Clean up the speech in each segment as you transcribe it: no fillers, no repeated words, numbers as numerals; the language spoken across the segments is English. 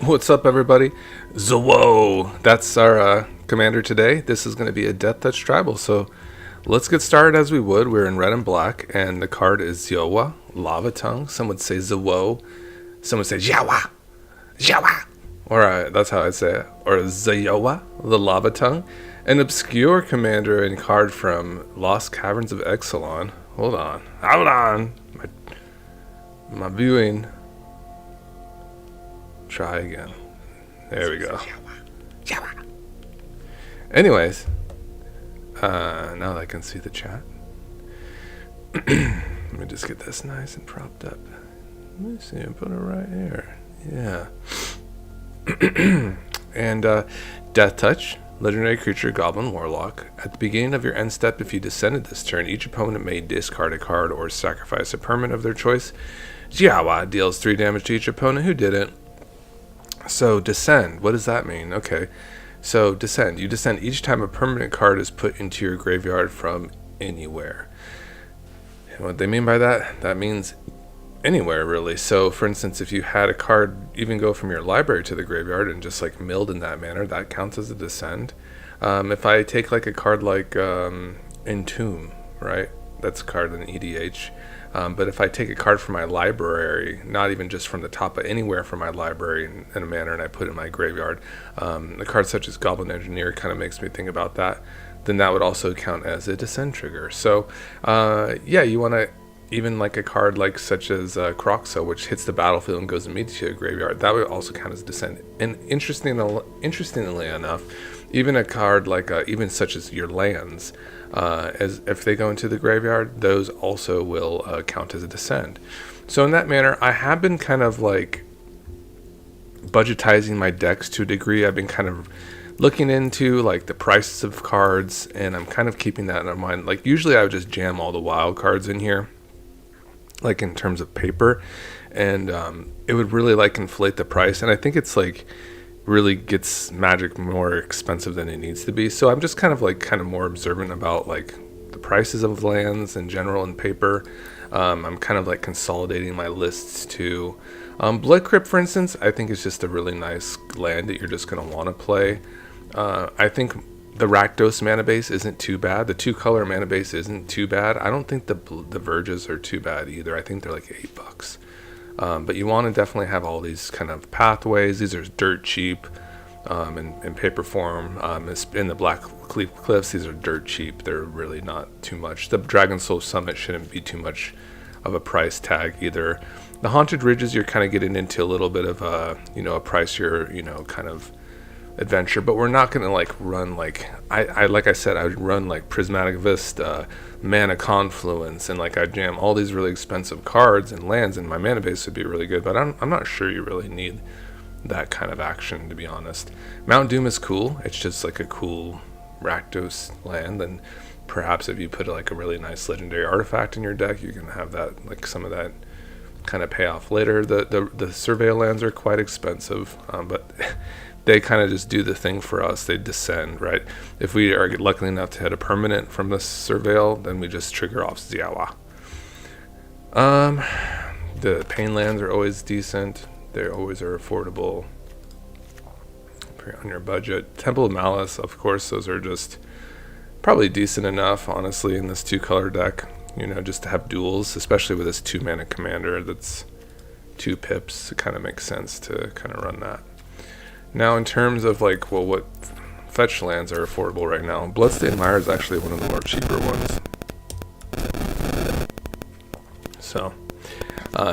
What's up, everybody? Zoyowa! That's our commander today. This is going to be a Deathtouch tribal, so let's get started as we would. We're in red and black, and the card is Zoyowa, Lava Tongue. Some would say Zoyowa. Some would say Zoyowa, Zoyowa. Or that's how I say it. Or Zoyowa, the Lava Tongue. An obscure commander and card from Lost Caverns of Exelon. Hold on. My viewing. Try again. There we go. Anyways, now that I can see the chat, let me just get this nice and propped up. Let me see, put it right here. Yeah. And Deathtouch, legendary creature, Goblin Warlock. At the beginning of your end step, if you descended this turn, each opponent may discard a card or sacrifice a permanent of their choice. Zoyowa deals 3 damage to each opponent who didn't. So descend, what does that mean? Okay, so descend. You descend each time a permanent card is put into your graveyard from anywhere. And what they mean by that? That means anywhere, really. So for instance, if you had a card even go from your library to the graveyard and just like milled in that manner, that counts as a descend. If I take like a card like Entomb, right? That's a card in EDH. But if I take a card from my library, not even just from the top, but anywhere from my library in a manner, and I put it in my graveyard, a card such as Goblin Engineer kind of makes me think about that, then that would also count as a descend trigger. So, yeah, you want to, even like a card like such as Croxa, which hits the battlefield and goes immediately to a graveyard, that would also count as descend. And interestingly enough, even a card like even such as your lands, as if they go into the graveyard, those also will count as a descend. So in that manner, I have been kind of like budgetizing my decks to a degree. I've been kind of looking into like the prices of cards, and I'm kind of keeping that in mind. Like usually I would just jam all the wild cards in here, like in terms of paper, and it would really like inflate the price. And I think it's like really gets Magic more expensive than it needs to be. So I'm just kind of more observant about like the prices of lands in general and paper. I'm kind of like consolidating my lists to Blood Crypt, for instance. I think it's just a really nice land that you're just going to want to play. I think the Rakdos mana base isn't too bad. The 2-color mana base isn't too bad. I don't think the Verges are too bad either. I think they're like $8. But you want to definitely have all these kind of pathways. These are dirt cheap in paper form. In the Black Cliffs, these are dirt cheap. They're really not too much. The Dragon Soul Summit shouldn't be too much of a price tag either. The Haunted Ridges, you're kind of getting into a little bit of a pricier, kind of adventure, but we're not going to like run like I would run like Prismatic Vista, Mana Confluence, and like I jam all these really expensive cards and lands, and my mana base would be really good, but I'm not sure you really need that kind of action, to be honest. Mount Doom is cool. It's just like a cool Rakdos land, and perhaps if you put like a really nice legendary artifact in your deck, you can have that, like some of that kind of payoff later. The Surveil lands are quite expensive, but they kind of just do the thing for us. They descend, right? If we are lucky enough to hit a permanent from the Surveil, then we just trigger off Zoyowa. The Pain lands are always decent. They always are affordable on your budget. Temple of Malice, of course, those are just probably decent enough, honestly, in this 2-color deck. Just to have duels, especially with this 2-mana commander that's 2 pips. It kind of makes sense to kind of run that. Now, in terms of like, well, what fetch lands are affordable right now, Bloodstained Mire is actually one of the more cheaper ones. So,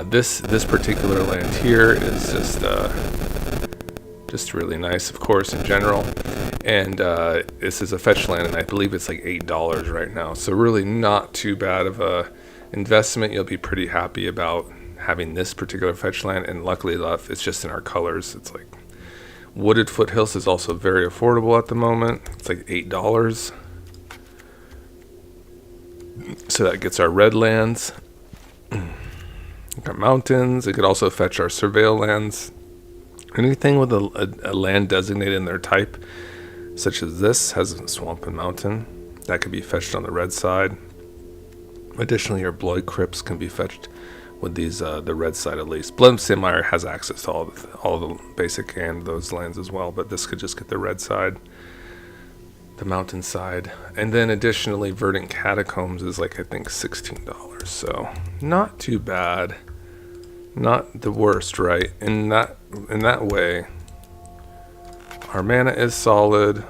this particular land here is just really nice, of course, in general. And this is a fetch land, and I believe it's like $8 right now. So really not too bad of a investment. You'll be pretty happy about having this particular fetch land, and luckily enough, it's just in our colors. It's like Wooded Foothills is also very affordable at the moment. It's like $8. So that gets our red lands. Got mountains. It could also fetch our Surveil lands. Anything with a land designated in their type, such as this, has a swamp and mountain. That could be fetched on the red side. Additionally, your Blood Crypts can be fetched with these the red side at least. Blood Simire has access to all the basic and those lands as well, but this could just get the red side, the mountain side. And then additionally, Verdant Catacombs is like I think $16, so not too bad, not the worst, right? In that way, our mana is solid.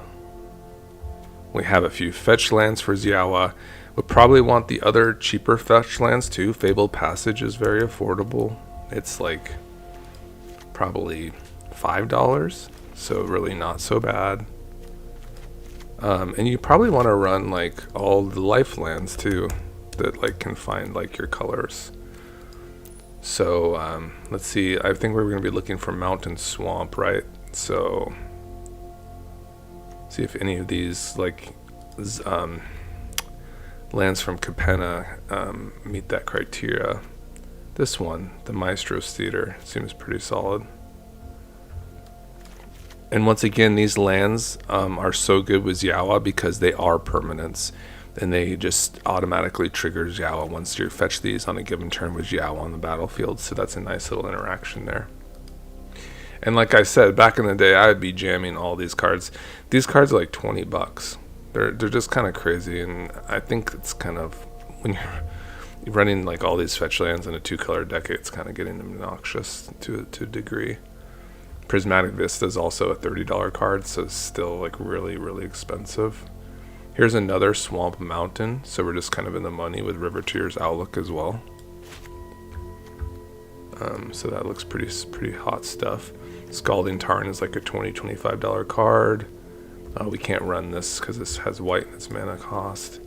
We have a few fetch lands for Zoyowa. We'll probably want the other cheaper fetch lands too. Fabled Passage is very affordable. It's like probably $5, so really not so bad. And you probably want to run like all the life lands too, that like can find like your colors. So let's see. I think we're going to be looking for Mountain Swamp, right? So see if any of these like lands from Capenna meet that criteria. This one, the Maestro's Theater, seems pretty solid. And once again, these lands are so good with Zoyowa because they are permanents, and they just automatically trigger Zoyowa once you fetch these on a given turn with Zoyowa on the battlefield. So that's a nice little interaction there. And like I said, back in the day, I'd be jamming all these cards. These cards are like $20. They're just kind of crazy, and I think it's kind of, when you're running like all these fetch lands in a 2-color deck, it's kind of getting obnoxious to a degree. Prismatic Vista is also a $30 card, so it's still like really, really expensive. Here's another Swamp Mountain, so we're just kind of in the money with River Tears Outlook as well. So that looks pretty hot stuff. Scalding Tarn is like a $20-$25 card. We can't run this because this has white in its mana cost.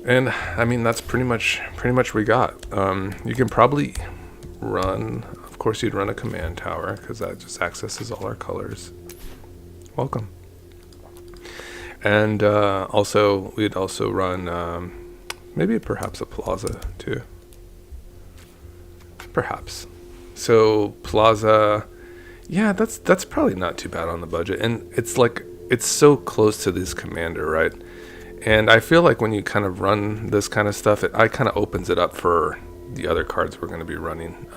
And I mean, that's pretty much we got. You can probably run, of course you'd run a command tower because that just accesses all our colors. Welcome. And also we'd also run maybe perhaps a Plaza too. Perhaps. So Plaza, yeah, that's probably not too bad on the budget. And it's like, it's so close to this commander, right? And I feel like when you kind of run this kind of stuff, it kind of opens it up for the other cards we're going to be running.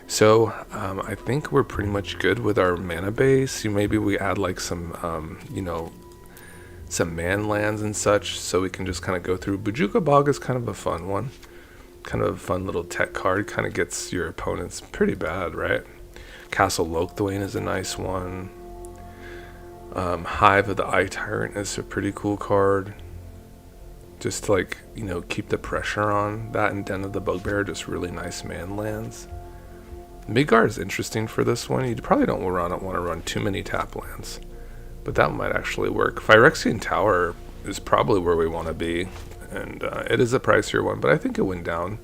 So I think we're pretty much good with our mana base. Maybe we add like some, some man lands and such, so we can just kind of go through. Bojuka Bog is kind of a fun one. Kind of a fun little tech card. Kind of gets your opponents pretty bad, right? Castle Lokthwain is a nice one. Hive of the Eye Tyrant is a pretty cool card. Just to like, keep the pressure on. That and Den of the Bugbear are just really nice man lands. Midgard is interesting for this one. You probably don't want to run too many tap lands, but that might actually work. Phyrexian Tower is probably where we want to be, and it is a pricier one, but I think it went down.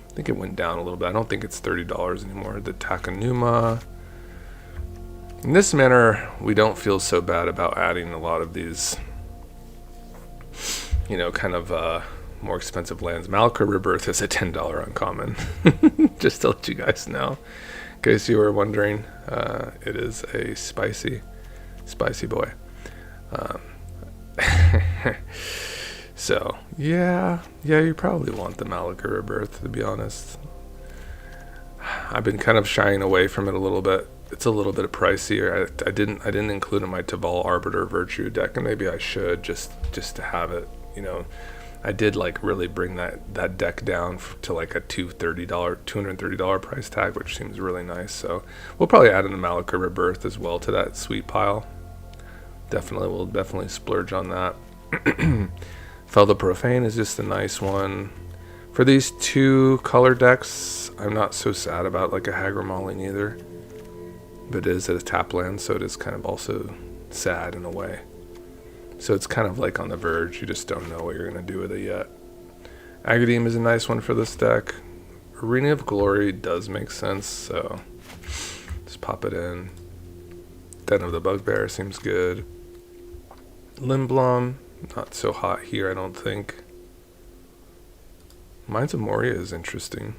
I think it went down a little bit. I don't think it's $30 anymore. The Takenuma. In this manner, we don't feel so bad about adding a lot of these, kind of more expensive lands. Malika Rebirth is a $10 uncommon, just to let you guys know. In case you were wondering, it is a spicy boy. So, yeah, you probably want the Malika Rebirth, to be honest. I've been kind of shying away from it a little bit. It's a little bit pricier. I didn't include in my Taval Arbiter Virtue deck, and maybe I should just to have it. I did like really bring that deck down to like a $230 price tag, which seems really nice. So we'll probably add in the Malika Rebirth as well to that sweet pile. We'll definitely splurge on that. Fel the Profane is just a nice one. For these 2 color decks, I'm not so sad about like a Hagra either. But it is a tap land, so it is kind of also sad in a way. So it's kind of like on the verge. You just don't know what you're going to do with it yet. Agadeem is a nice one for this deck. Arena of Glory does make sense, so just pop it in. Den of the Bugbear seems good. Limblom, not so hot here, I don't think. Mines of Moria is interesting.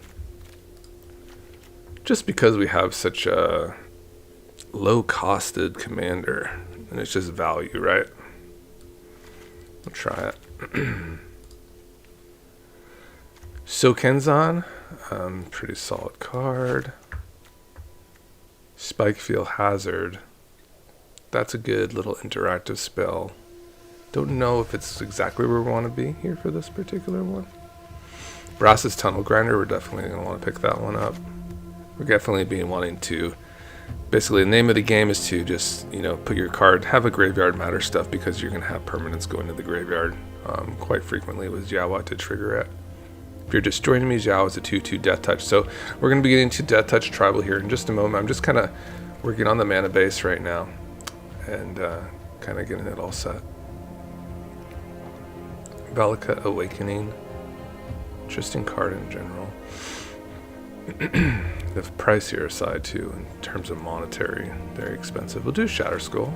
Just because we have such a low-costed commander, and it's just value, right? We'll try it. So Kenzan, Pretty solid card. Spikefield Hazard. That's a good little interactive spell. Don't know if it's exactly where we want to be here for this particular one. Brass's Tunnel Grinder, we're definitely going to want to pick that one up. We're definitely being wanting to, basically the name of the game is to just, you know, put your card, have a graveyard matter stuff, because you're going to have permanents going to the graveyard quite frequently with Zoyowa to trigger it. If you're just joining me, Zhao is a 2/2 Deathtouch. So we're going to be getting to Deathtouch Tribal here in just a moment. I'm just kind of working on the mana base right now and kind of getting it all set. Valaka Awakening. Interesting card in general. The pricier side too, in terms of monetary, very expensive. We'll do Shatter Skull.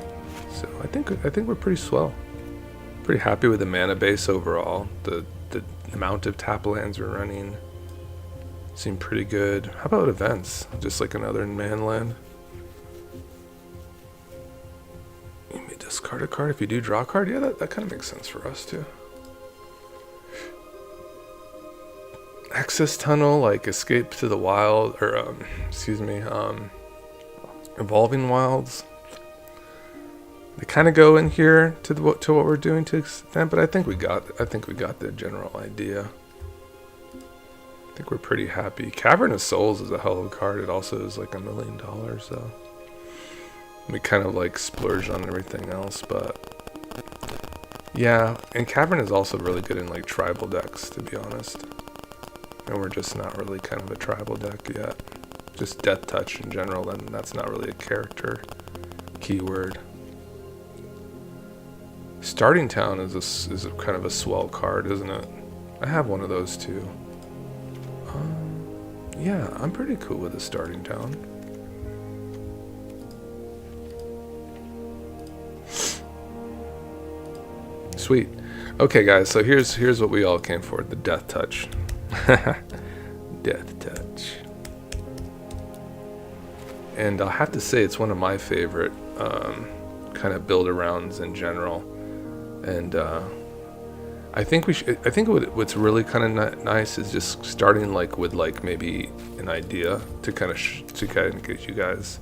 So I think we're pretty swell. Pretty happy with the mana base overall. The amount of tap lands we're running seem pretty good. How about events? Just like another man land. You may discard a card if you do draw a card. Yeah, that kind of makes sense for us too. Access Tunnel, like Escape to the Wild, or Evolving Wilds. They kind of go in here to what we're doing to extent, but I think we got the general idea. I think we're pretty happy. Cavern of Souls is a hell of a card. It also is like $1 million, so we kind of like splurge on everything else, but yeah. And Cavern is also really good in like tribal decks, to be honest. And we're just not really kind of a tribal deck yet. Just Deathtouch in general, and that's not really a character keyword. Starting Town is a kind of a swell card, isn't it? I have one of those too. Yeah, I'm pretty cool with the Starting Town. Sweet. Okay, guys. So here's what we all came for: the Deathtouch. Deathtouch. And I'll have to say it's one of my favorite kind of build-arounds in general. And I think what's really kind of nice is just starting like with like maybe an idea to kind of get you guys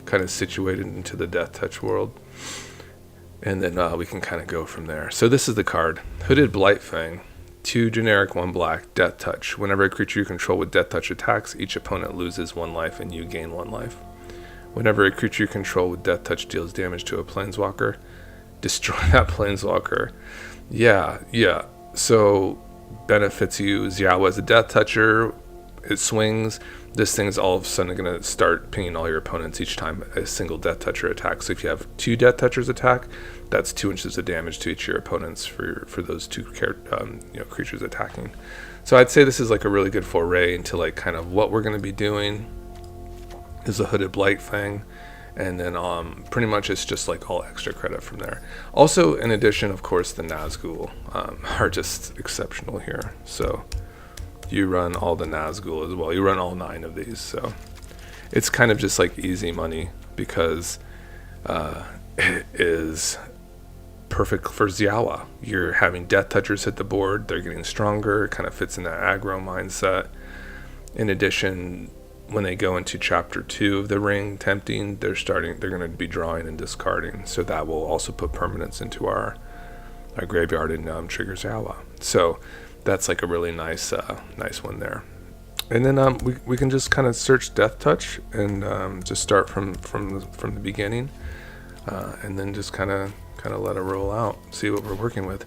kind of situated into the Deathtouch world, and then we can kind of go from there. So this is the card: Hooded Blightfang, 2 generic, 1 black, Deathtouch. Whenever a creature you control with Deathtouch attacks, each opponent loses 1 life and you gain 1 life. Whenever a creature you control with Deathtouch deals damage to a planeswalker, destroy that planeswalker. Yeah. So benefits you. Zoyowa as a Deathtoucher. It swings. This thing's all of a sudden going to start pinging all your opponents each time a single Deathtoucher attacks. So if you have 2 Deathtouchers attack, that's 2 inches of damage to each of your opponents for those 2 creatures attacking. So I'd say this is like a really good foray into like kind of what we're going to be doing. Is a Hooded Blightfang. And then pretty much it's just like all extra credit from there. Also, in addition, of course, the Nazgul are just exceptional here. So you run all the Nazgul as well. You run all 9 of these. So it's kind of just like easy money because it is perfect for Zoyowa. You're having Deathtouchers hit the board. They're getting stronger. It kind of fits in that aggro mindset. In addition, when they go into chapter 2 of the ring tempting, they're going to be drawing and discarding, so that will also put permanents into our graveyard and trigger Zoyowa. So that's like a really nice one there. And then we can just kind of search Deathtouch and just start from the beginning, and then just kind of let it roll out, see what we're working with.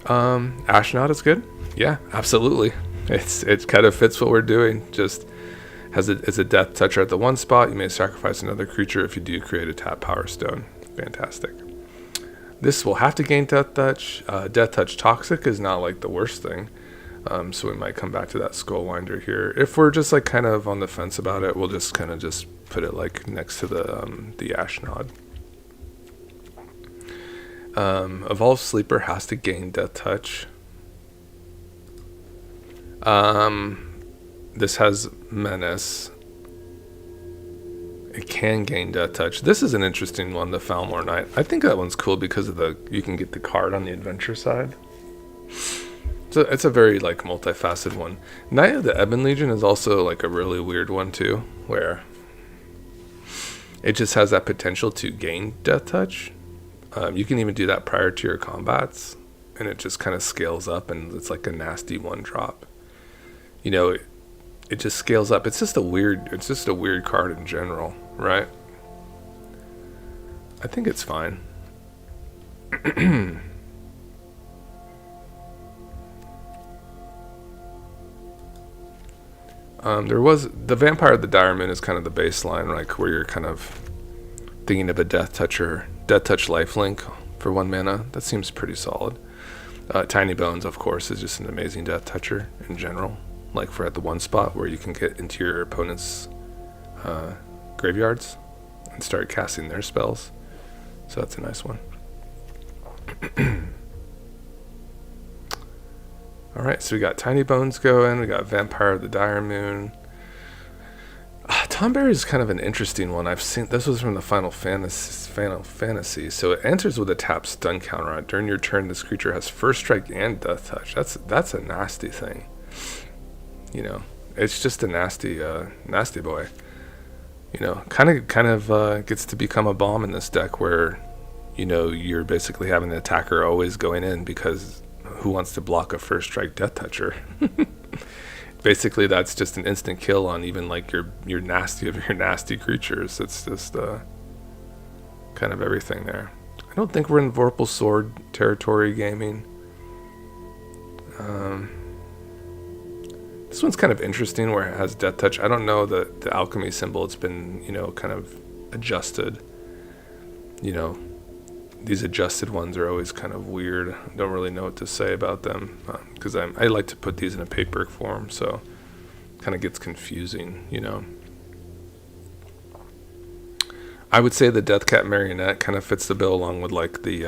Ashnod is good. Yeah, absolutely. It kind of fits what we're doing. Just as a Deathtoucher at the 1 spot, you may sacrifice another creature if you do create a tap Power Stone. Fantastic. This will have to gain Deathtouch. Deathtouch Toxic is not like the worst thing. So we might come back to that Skullwinder here. If we're just like kind of on the fence about it, we'll just kind of just put it like next to the Ashnod. Evolved Sleeper has to gain Deathtouch. This has Menace. It can gain Deathtouch. This is an interesting one, the Falmore Knight. I think that one's cool because of you can get the card on the adventure side. So it's a very like multifaceted one. Knight of the Ebon Legion is also like a really weird one too, where it just has that potential to gain Deathtouch. You can even do that prior to your combats, and it just kind of scales up, and it's like a nasty one drop. You know, it just scales up. It's just a weird card in general, right? I think it's fine. There was the Vampire of the Dire Moon is kind of the baseline, like where you're kind of thinking of a Deathtouch lifelink for 1 mana. That seems pretty solid. Tiny Bones, of course, is just an amazing Deathtoucher in general. Like for at the one spot where you can get into your opponent's graveyards and start casting their spells. So that's a nice one. Alright, so we got Tiny Bones going, we got Vampire of the Dire Moon. Tomberry is kind of an interesting one. I've seen this was from the Final Fantasy. So it enters with a tap stun counter on it. During your turn, this creature has first strike and Deathtouch. That's a nasty thing. You know, it's just a nasty boy. You know, kind of gets to become a bomb in this deck where, you know, you're basically having the attacker always going in because who wants to block a first strike Deathtoucher? Basically, that's just an instant kill on even like your nasty creatures. It's just kind of everything there. I don't think we're in Vorpal Sword territory gaming. This one's kind of interesting where it has Deathtouch. I don't know the alchemy symbol. It's been, you know, kind of adjusted. You know, these adjusted ones are always kind of weird. I don't really know what to say about them because I like to put these in a paper form, so it kind of gets confusing, you know. I would say the Deathcat Marionette kind of fits the bill along with like the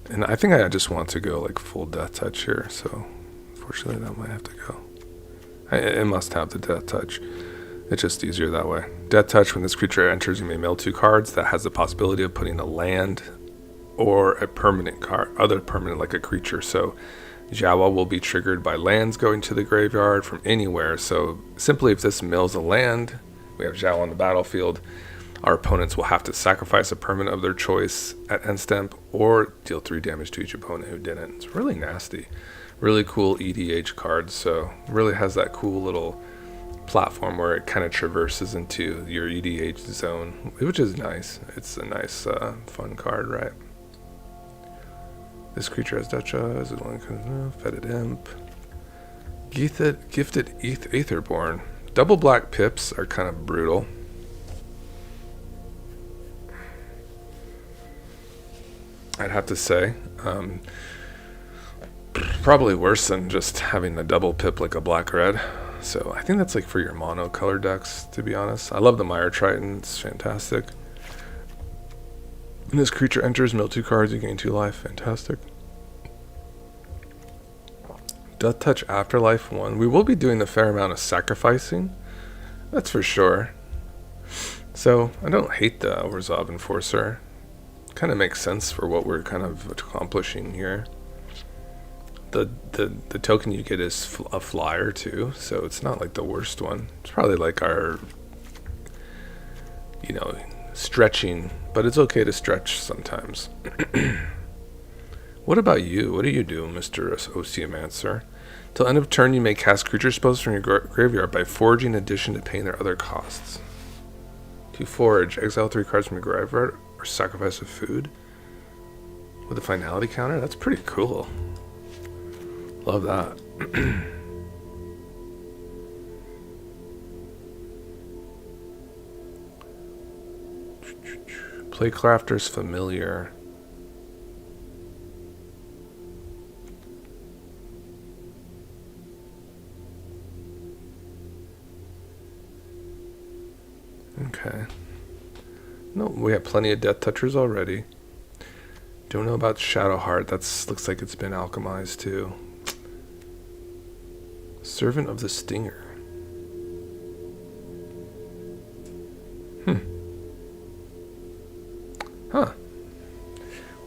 and I think I just want to go like full Deathtouch here, so unfortunately that might have to go. It must have the Deathtouch. It's just easier that way. Deathtouch, when this creature enters, you may mill 2 cards. That has the possibility of putting a land or a permanent card, other permanent like a creature. So Zoyowa will be triggered by lands going to the graveyard from anywhere. So simply if this mills a land, we have Zoyowa on the battlefield, our opponents will have to sacrifice a permanent of their choice at end step or deal 3 damage to each opponent who didn't. It's really nasty. Really cool EDH card, so really has that cool little platform where it kind of traverses into your EDH zone, which is nice. It's a nice fun card, right? This creature has Duchess, Fetid Imp, Gifted Aetherborn. Double black pips are kind of brutal. I'd have to say. Probably worse than just having a double pip like a black-red. So I think that's like for your mono color decks, to be honest. I love the Mire Triton. It's fantastic. When this creature enters, mill 2 cards, you gain 2 life. Fantastic. Deathtouch Afterlife 1. We will be doing a fair amount of sacrificing. That's for sure. So I don't hate the Orzhov Enforcer. Kind of makes sense for what we're kind of accomplishing here. The token you get is a flyer too, so it's not like the worst one. It's probably like our, you know, stretching, but it's okay to stretch sometimes. What about you? What do you do, Mr. Oceomancer? Till end of turn, you may cast creature spells from your graveyard by foraging in addition to paying their other costs. To forage, exile 3 cards from your graveyard or sacrifice a food with a finality counter. That's pretty cool. Love that. Playcrafter's Familiar. Okay. No, we have plenty of Deathtouchers already. Don't know about Shadowheart. That's looks like it's been alchemized too. Servant of the Stinger. Huh.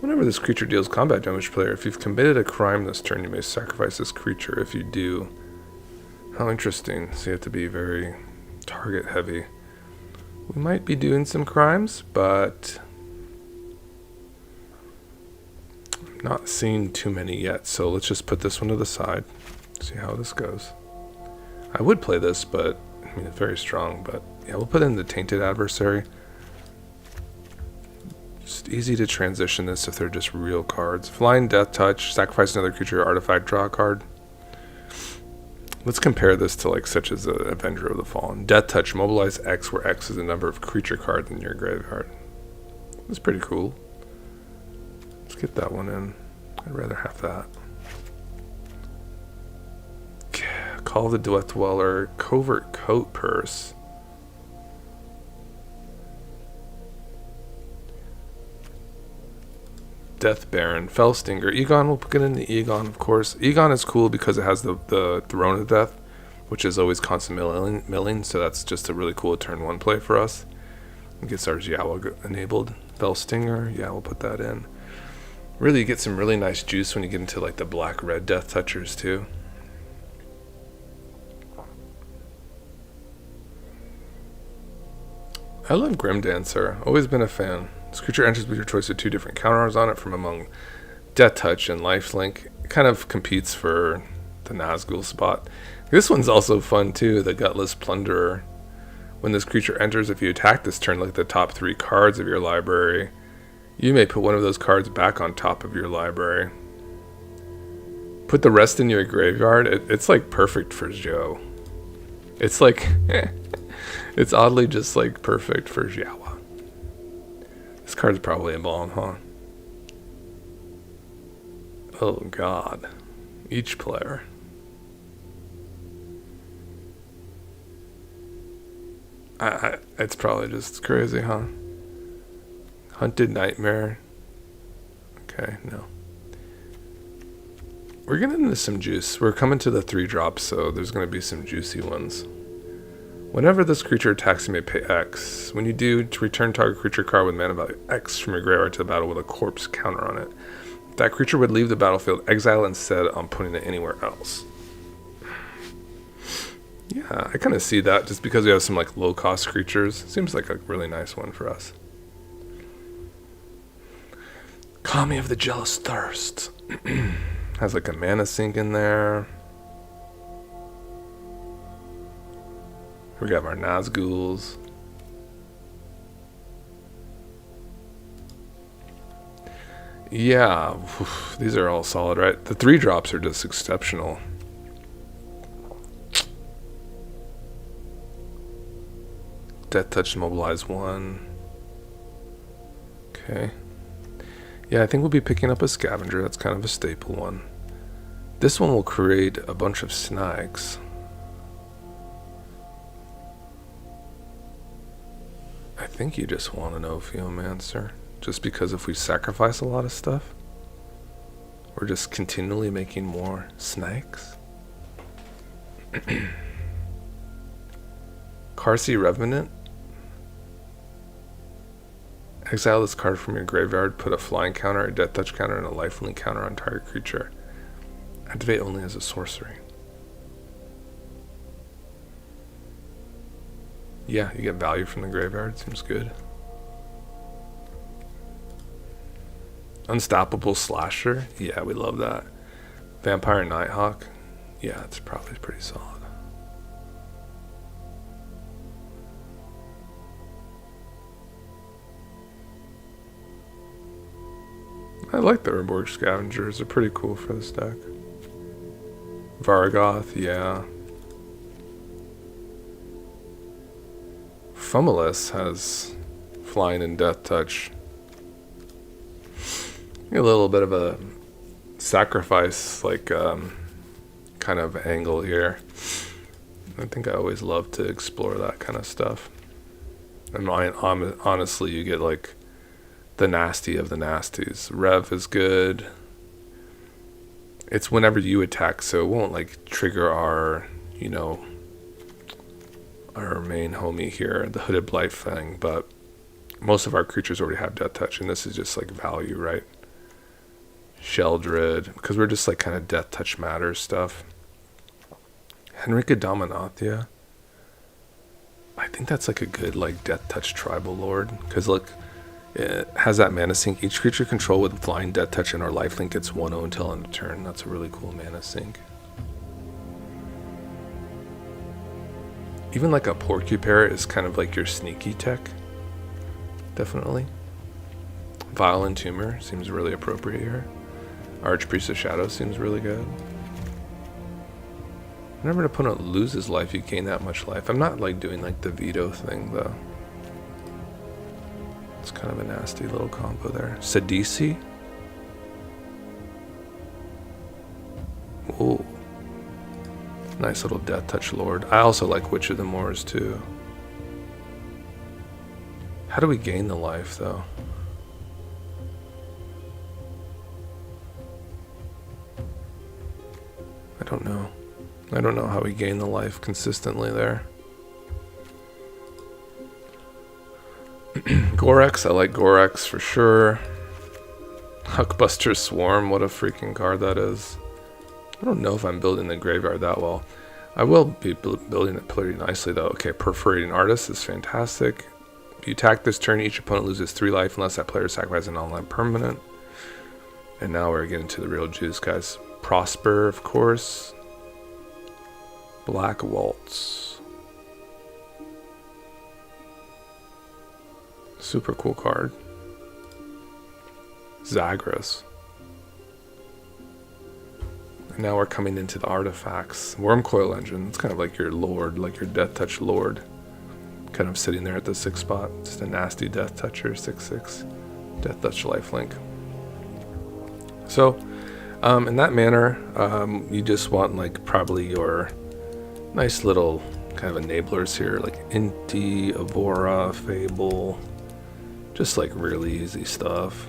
Whenever this creature deals combat damage to player. If you've committed a crime this turn, you may sacrifice this creature. If you do, how interesting. So you have to be very target heavy. We might be doing some crimes, but I'm not seeing too many yet. So let's just put this one to the side. See how this goes. I would play this, but I mean it's very strong. But yeah, we'll put in the Tainted Adversary. Just easy to transition this if they're just real cards. Flying Deathtouch, sacrifice another creature, artifact, draw a card. Let's compare this to like such as Avenger of the Fallen. Deathtouch, mobilize X, where X is the number of creature cards in your graveyard. That's pretty cool. Let's get that one in. I'd rather have that. Call the Death Dweller, Covert Coat Purse. Death Baron, Fellstinger, Egon, we'll get in the Egon, of course. Egon is cool because it has the Throne of Death, which is always constant milling, so that's just a really cool turn 1 play for us. It gets our Zoyowa enabled. Fellstinger, yeah, we'll put that in. Really, you get some really nice juice when you get into like the black-red Death Touchers too. I love Grim Dancer, always been a fan. This creature enters with your choice of 2 different counters on it from among Deathtouch and Lifelink. It kind of competes for the Nazgul spot. This one's also fun too, the Gutless Plunderer. When this creature enters, if you attack this turn, like the top 3 cards of your library, you may put one of those cards back on top of your library. Put the rest in your graveyard. It's like perfect for Joe. It's like, it's oddly just like perfect for Zoyowa. This card's probably a bomb, huh? Oh god. Each player. It's probably just crazy, huh? Hunted Nightmare. Okay, no. We're getting into some juice. We're coming to the 3 drops, so there's going to be some juicy ones. Whenever this creature attacks, you may pay X. When you do, to return target creature card with mana value X from your graveyard to the battle with a corpse counter on it. If that creature would leave the battlefield, exile instead on putting it anywhere else. Yeah, I kind of see that just because we have some like low-cost creatures. Seems like a really nice one for us. Kami of the Jealous Thirst. Has like a mana sink in there. We got our Nazguls. Yeah, these are all solid, right? The 3 drops are just exceptional. Deathtouch, mobilize 1. Okay. Yeah, I think we'll be picking up a Scavenger. That's kind of a staple one. This one will create a bunch of snags. I think you just want an Ophiomancer. Just because if we sacrifice a lot of stuff, we're just continually making more snakes. Karsi Revenant. Exile this card from your graveyard, put a flying counter, a Deathtouch counter, and a lifelink counter on target creature. Activate only as a sorcery. Yeah, you get value from the graveyard. Seems good. Unstoppable Slasher. Yeah, we love that. Vampire Nighthawk. Yeah, it's probably pretty solid. I like the Urborg Scavengers. They're pretty cool for this deck. Vargoth, yeah. Fumalus has Flying and Deathtouch. A little bit of a sacrifice, like, kind of angle here. I think I always love to explore that kind of stuff. And honestly, you get, like, the nasty of the nasties. Rev is good. It's whenever you attack, so it won't, like, trigger our, you know, our main homie here, the Hooded Blight thing, but most of our creatures already have Deathtouch, and this is just, like, value, right? Sheldred, because we're just like kind of Deathtouch matters stuff. Henrika Dominatia. I think that's like a good like Deathtouch tribal lord, because look, it has that mana sink. Each creature control with flying Deathtouch and our lifelink gets 1/0 until end of turn. That's a really cool mana sink. Even like a Porcupare is kind of like your sneaky tech. Definitely. Violent Tumor seems really appropriate here. Archpriest of Shadow seems really good. Whenever an opponent loses life, you gain that much life. I'm not like doing like the veto thing though. It's kind of a nasty little combo there. Sidisi. Ooh. Nice little Deathtouch Lord. I also like Witch of the Moors too. How do we gain the life though? I don't know. I don't know how we gain the life consistently there. Gorex, I like Gorex for sure. Huckbuster Swarm, what a freaking card that is. I don't know if I'm building the graveyard that well. I will be building it pretty nicely though. Okay, Perforating Artist is fantastic. If you attack this turn, each opponent loses 3 life unless that player sacrifices an online permanent. And now we're getting to the real juice, guys. Prosper, of course. Black Waltz. Super cool card. Zagras. And now we're coming into the artifacts. Wormcoil Engine. It's kind of like your lord, like your Deathtouch lord. Kind of sitting there at the 6th spot. Just a nasty Deathtoucher, 6/6. Deathtouch lifelink. So, in that manner, you just want like probably your nice little kind of enablers here, like Inti, Avora, Fable, just like really easy stuff.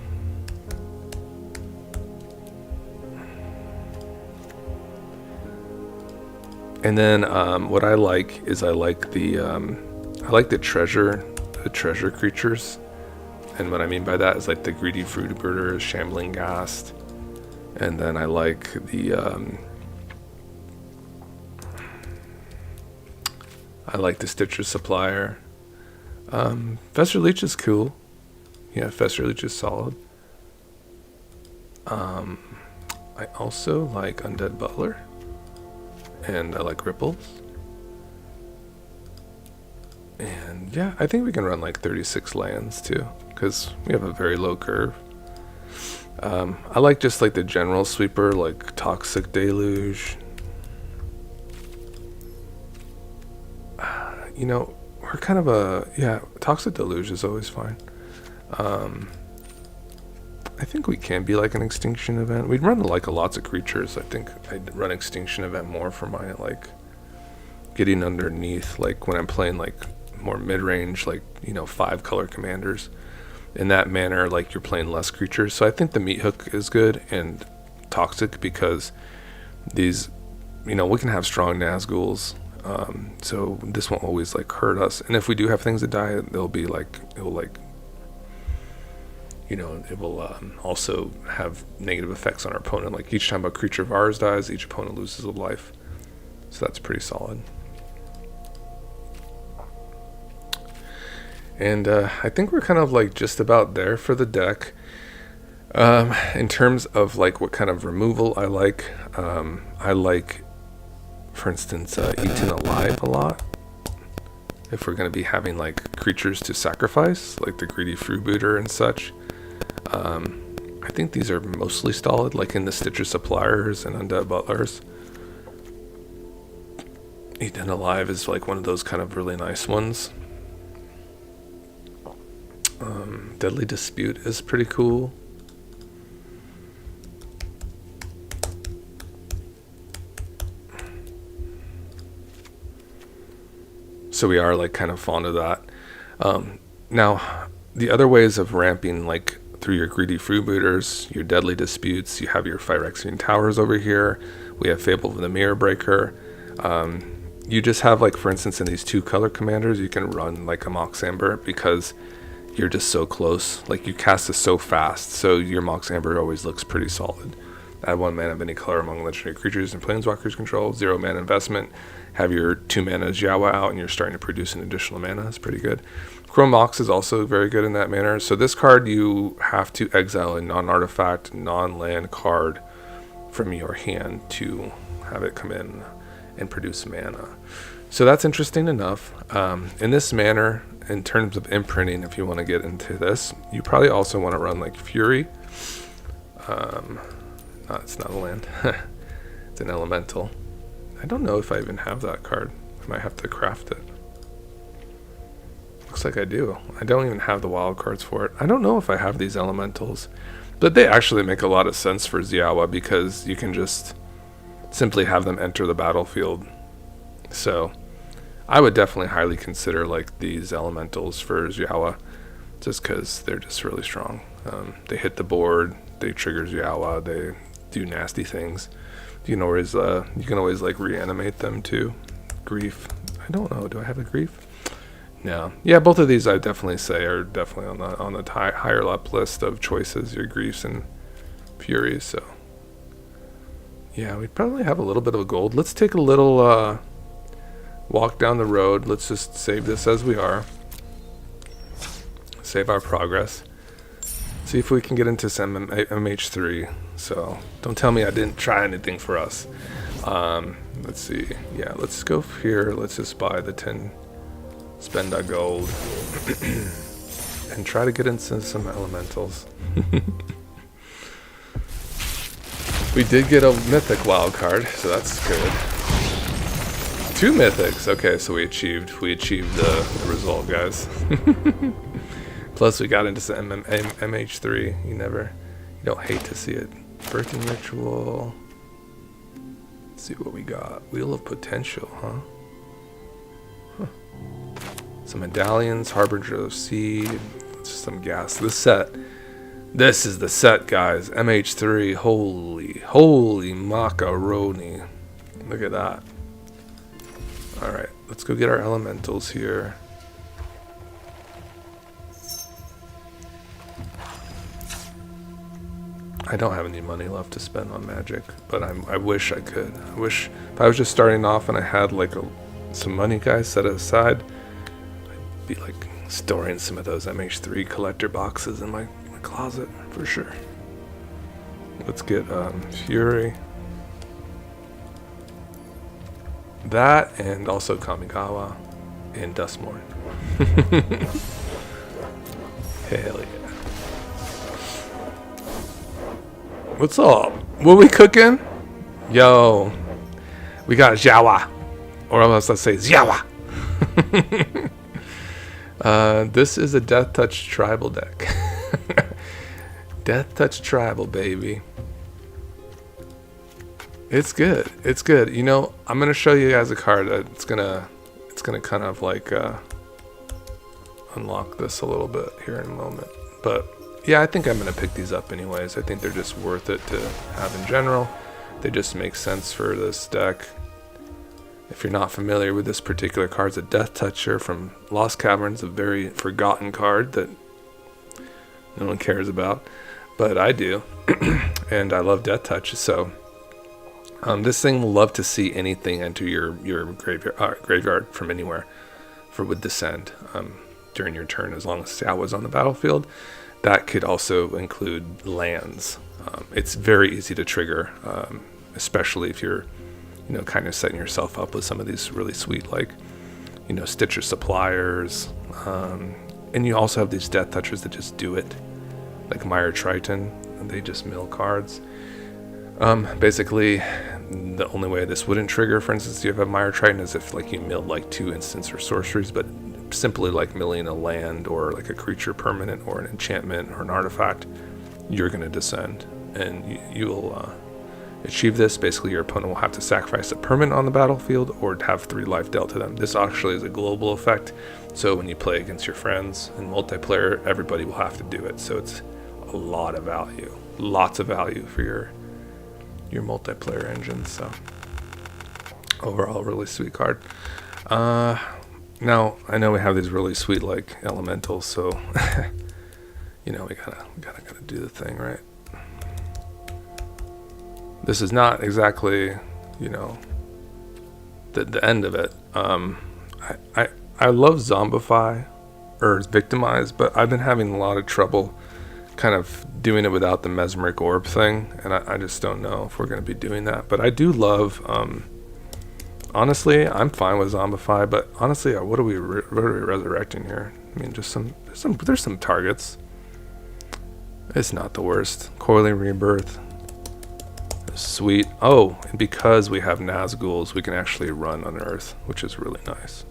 And then what I like is I like the treasure creatures, and what I mean by that is like the Greedy Fruitbirder, Shambling Ghast, and then I like the Stitcher Supplier. Fester Leech is cool. Yeah, Fester Leech is solid. I also like Undead Butler. And I like Ripples. And yeah, I think we can run like 36 lands too, because we have a very low curve. I like just like the general sweeper, like Toxic Deluge. You know, we're kind of Toxic Deluge is always fine. I think we can be like an Extinction Event. We'd run like lots of creatures. I think I'd run Extinction Event more for my like getting underneath, like when I'm playing like more mid-range, like, you know, 5-color commanders. In that manner, like you're playing less creatures. So I think the Meat Hook is good and Toxic, because these, you know, we can have strong Nazguls. So this won't always like hurt us. And if we do have things that die, they'll be like, it will like, you know, it will also have negative effects on our opponent. Like each time a creature of ours dies, each opponent loses a life. So that's pretty solid. And I think we're kind of like just about there for the deck. In terms of like what kind of removal I like, for instance, Eaten Alive a lot. If we're going to be having like creatures to sacrifice, like the Greedy Freebooter and such. I think these are mostly solid, like in the Stitcher Suppliers and Undead Butlers. Eaten Alive is like one of those kind of really nice ones. Deadly Dispute is pretty cool. So we are like kind of fond of that. Now, the other ways of ramping, like through your Greedy Freebooters, your Deadly Disputes, you have your Phyrexian Towers over here. We have Fable of the Mirror Breaker. You just have like, for instance, in these 2-color commanders, you can run like a Mox Amber, because you're just so close. Like, you cast this so fast, so your Mox Amber always looks pretty solid. Add 1 mana of any color among legendary creatures and planeswalkers control. 0 mana investment. Have your 2 mana Zoyowa out, and you're starting to produce an additional mana. It's pretty good. Chrome Mox is also very good in that manner. So this card, you have to exile a non-artifact, non-land card from your hand to have it come in and produce mana. So that's interesting enough. In this manner, in terms of imprinting, if you want to get into this, you probably also want to run like Fury. No, it's not a land. It's an elemental. I don't know if I even have that card. I might have to craft it. Looks like I do. I don't even have the wild cards for it. I don't know if I have these elementals. But they actually make a lot of sense for Zoyowa because you can just simply have them enter the battlefield. So I would definitely highly consider like these elementals for Zoyowa just because they're just really strong. They hit the board, they trigger Zoyowa, they do nasty things. You can always like reanimate them too. Grief. I don't know. Do I have a grief? No. Yeah, both of these I definitely say are definitely on the higher up list of choices. Your griefs and furies. So yeah, we'd probably have a little bit of a gold. Let's take a little walk down the road. Let's just save this as we are. Save our progress. See if we can get into some MH3. So don't tell me I didn't try anything for us. Let's see. Yeah, let's go here. Let's just buy the 10, spend our gold, and try to get into some elementals. We did get a mythic wild card, so that's good. 2 mythics. Okay, so we achieved the result, guys. Plus we got into some MH3. You don't hate to see it. Birthing Ritual. Let's see what we got. Wheel of Potential, huh? Some medallions, Harbinger of Seed, some gas. This is the set, guys. MH3. Holy macaroni. Look at that. Alright, let's go get our elementals here. I don't have any money left to spend on Magic, but I wish I could. I wish if I was just starting off and I had like some money, guys, set aside, I'd be like storing some of those MH3 collector boxes in my closet for sure. Let's get Fury. That and also Kamigawa and Dustmorn. Hell yeah. What's up? What we cooking? Yo, we got Zoyowa, or else let's say Zoyowa. This is a Deathtouch tribal deck. Deathtouch tribal, baby. It's good. It's good. You know, I'm gonna show you guys a card that it's gonna kind of like unlock this a little bit here in a moment, but. Yeah, I think I'm going to pick these up anyways. I think they're just worth it to have in general. They just make sense for this deck. If you're not familiar with this particular card, it's a Deathtoucher from Lost Caverns, a very forgotten card that no one cares about. But I do, and I love Deathtouch. So this thing will love to see anything enter your graveyard from anywhere with Descend during your turn, as long as Zoyowa's on the battlefield. That could also include lands. It's very easy to trigger, especially if you're, kind of setting yourself up with some of these really sweet, like, Stitcher suppliers. And you also have these Deathtouchers that just do it, like Mire Triton, and they just mill cards. Basically, the only way this wouldn't trigger, for instance, you have Mire Triton, is if like you milled like 2 instants or sorceries, but simply like milling a land or like a creature permanent or an enchantment or an artifact, you're going to descend and you will achieve this. Basically, your opponent will have to sacrifice a permanent on the battlefield or have 3 life dealt to them. This actually is a global effect, so when you play against your friends in multiplayer, everybody will have to do it. So it's a lot of value, lots of value for your multiplayer engine. So overall, really sweet card. Now I know we have these really sweet like elementals, so you know we gotta do the thing, right? This is not exactly, you know, the end of it. I love Zombify or Victimize, but I've been having a lot of trouble kind of doing it without the Mesmeric Orb thing, and I just don't know if we're going to be doing that. But I do love, honestly, I'm fine with Zombify, but honestly, what are we resurrecting here? I mean, just there's some targets. It's not the worst. Coiling Rebirth. Sweet. Oh, and because we have Nazguls, we can actually run Unearth, which is really nice.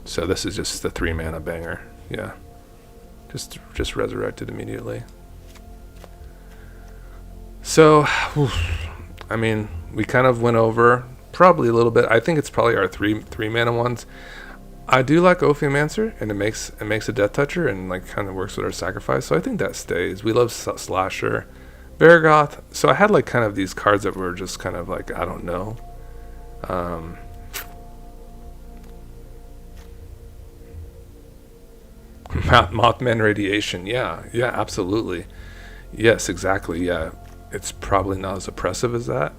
So this is just the 3 mana banger. Yeah. Just resurrected immediately. So, I mean, we kind of went over probably a little bit. I think it's probably our three mana ones. I do like Ophiomancer, and it makes a Deathtoucher and like kind of works with our sacrifice. So I think that stays. We love Slasher, Baragoth. So I had like kind of these cards that were just kind of like, I don't know. Mothman Radiation. Yeah, absolutely. Yes, exactly. Yeah, it's probably not as oppressive as that,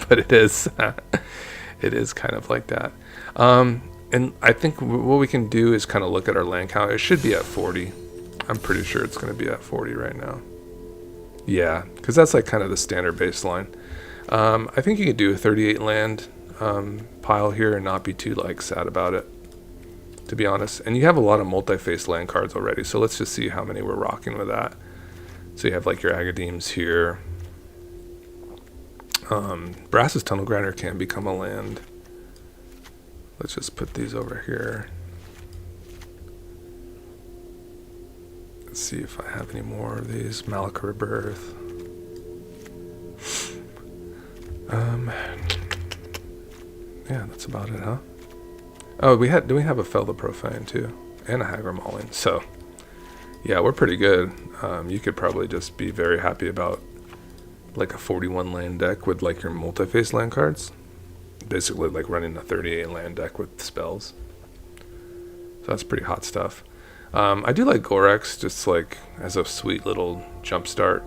but it is. It is kind of like that. And I think what we can do is kind of look at our land count. It should be at 40. I'm pretty sure it's going to be at 40 right now. Yeah, because that's like kind of the standard baseline. I think you could do a 38 land pile here and not be too like sad about it, to be honest. And you have a lot of multi-face land cards already, so let's just see how many we're rocking with that. So you have like your Agadeems here. Brass's Tunnel Grinder can become a land. Let's just put these over here. Let's see if I have any more of these. Malika Rebirth. Yeah, that's about it, huh? Oh, do we have a Fel the Profane too? And a Hagra Mauling. So, yeah, we're pretty good. You could probably just be very happy about like a 41 land deck with like your multi-face land cards. Basically like running a 38 land deck with spells. So that's pretty hot stuff. I do like Gorex just like as a sweet little jumpstart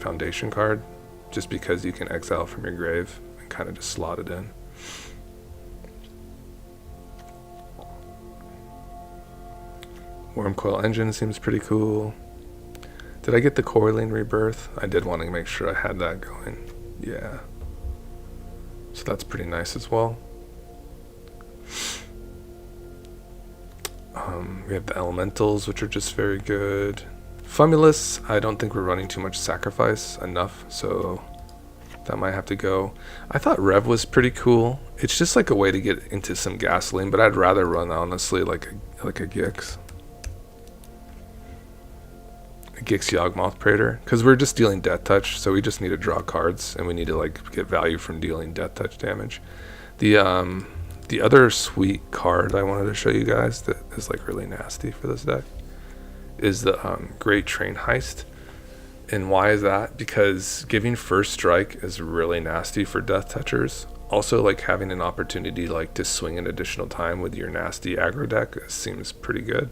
foundation card, just because you can exile from your grave and kind of just slot it in. Wormcoil Engine seems pretty cool. Did I get the Coiling Rebirth? I did want to make sure I had that going. Yeah. So that's pretty nice as well. We have the Elementals, which are just very good. Fumulus, I don't think we're running too much sacrifice enough, so that might have to go. I thought Rev was pretty cool. It's just like a way to get into some gasoline, but I'd rather run, honestly, like a Gix. A Gix Yawgmoth Praetor, because we're just dealing Deathtouch, so we just need to draw cards, and we need to like get value from dealing Deathtouch damage. The other sweet card I wanted to show you guys that is like really nasty for this deck is the Great Train Heist. And why is that? Because giving first strike is really nasty for Deathtouchers. Also, like having an opportunity like to swing an additional time with your nasty aggro deck seems pretty good.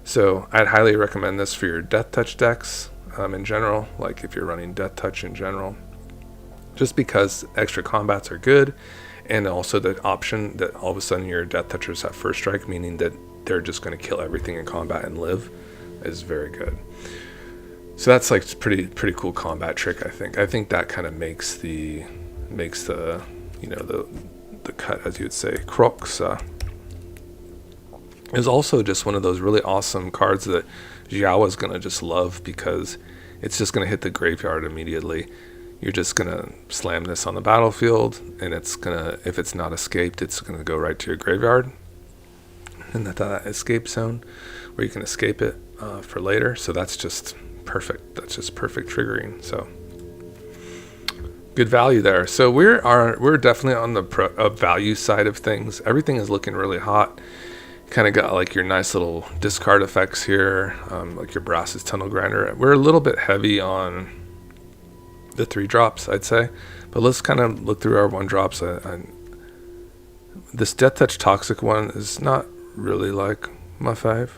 So I'd highly recommend this for your Deathtouch decks in general, like if you're running Deathtouch in general, just because extra combats are good, and also the option that all of a sudden your Deathtouchers have first strike, meaning that they're just going to kill everything in combat and live, is very good. So that's like pretty cool combat trick. I think that kind of makes the you know the cut, as you'd say. Crocs is also just one of those really awesome cards that Zoyowa's gonna just love, because it's just gonna hit the graveyard immediately. You're just gonna slam this on the battlefield, and it's gonna, if it's not escaped, it's gonna go right to your graveyard, and that escape zone where you can escape it for later. So that's just perfect. That's just perfect triggering. So good value there. So we're definitely on the value side of things. Everything is looking really hot. Kind of got like your nice little discard effects here, like your Brass's Tunnel Grinder. We're a little bit heavy on the 3-drops, I'd say, but let's kind of look through our 1-drops. This Deathtouch Toxic one is not really like my fave.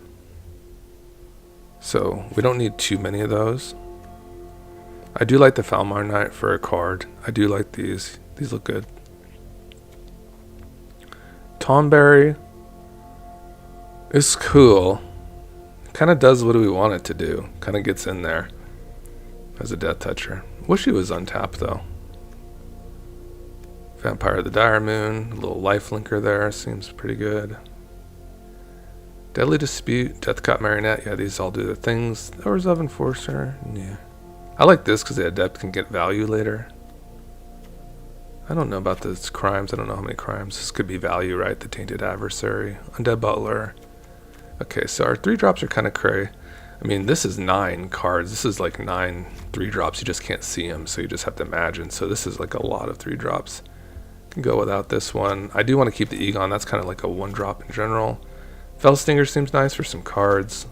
So we don't need too many of those. I do like the Falmar Knight for a card. I do like these. These look good. Tonberry is cool. Kind of does what we want it to do. Kind of gets in there as a Death Toucher. Wish he was untapped though. Vampire of the Dire Moon, a little life linker there, seems pretty good. Deadly Dispute, Deathcut Marionette, yeah, these all do the things. Hours of Enforcer, yeah. I like this because the Adept can get value later. I don't know about this crimes, I don't know how many crimes. This could be value, right? The Tainted Adversary, Undead Butler. Okay, so our 3-drops are kind of cray. I mean, this is 9 cards. This is like 9 3-drops. You just can't see them, so you just have to imagine. So this is like a lot of 3-drops. Can go without this one. I do want to keep the Egon. That's kind of like a 1-drop in general. Fellstinger seems nice for some cards.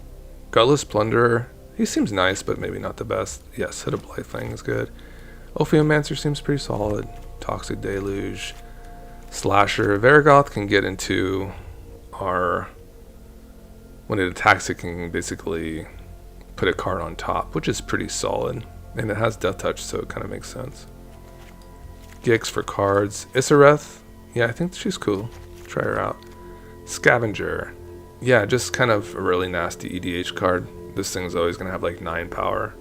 Gutless Plunderer. He seems nice, but maybe not the best. Yes, Hit a Blythling is good. Ophiomancer seems pretty solid. Toxic Deluge. Slasher. Vargoth can get into our... When it attacks, it can basically put a card on top, which is pretty solid. And it has Death Touch, so it kind of makes sense. Gix for cards. Isareth. Yeah, I think she's cool. Try her out. Scavenger. Yeah, just kind of a really nasty EDH card. This thing's always going to have like 9 power.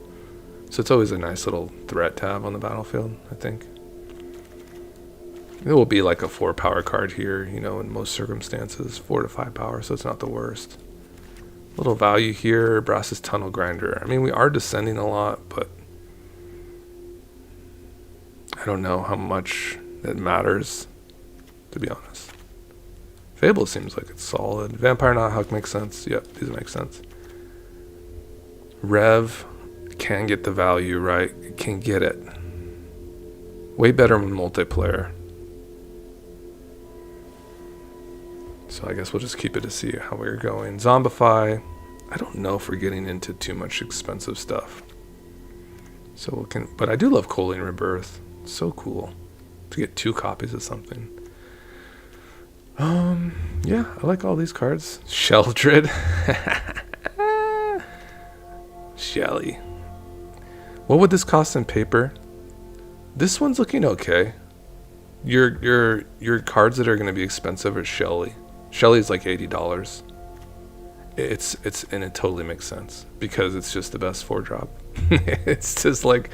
So it's always a nice little threat to have on the battlefield, I think. It will be like a 4 power card here, you know, in most circumstances. 4 to 5 power, so it's not the worst. Little value here, Brass's Tunnel Grinder. I mean, we are descending a lot, but I don't know how much it matters, to be honest. Fable seems like it's solid. Vampire Nighthawk makes sense. Yep, these make sense. Rev can get the value, right? It can get it. Way better in multiplayer. So I guess we'll just keep it to see how we're going. Zombify. I don't know if we're getting into too much expensive stuff. So we can, but I do love Choline Rebirth. It's so cool to get 2 copies of something. Yeah, I like all these cards. Sheldred. Shelly. What would this cost in paper? This one's looking okay. Your cards that are going to be expensive are Shelly. Shelly's like $80. It's and it totally makes sense because it's just the best 4-drop. It's just like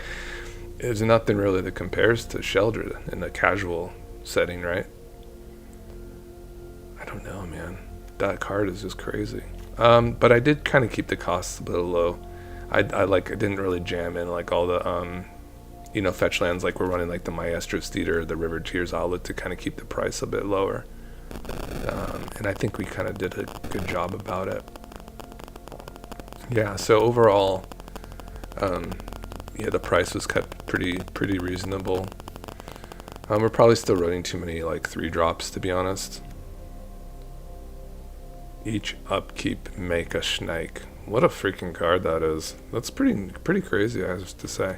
there's nothing really that compares to Sheldred in a casual setting, right? I don't know, man. That card is just crazy. But I did kind of keep the costs a little low. I didn't really jam in like all the you know, fetch lands like we're running like the Maestro's Theater, the River Tears Outlet to kind of keep the price a bit lower. And I think we kind of did a good job about it. Yeah, so overall, yeah, the price was kept pretty reasonable. We're probably still running too many like 3-drops, to be honest. Each upkeep make a snake. What a freaking card that is. That's pretty crazy, I have to say.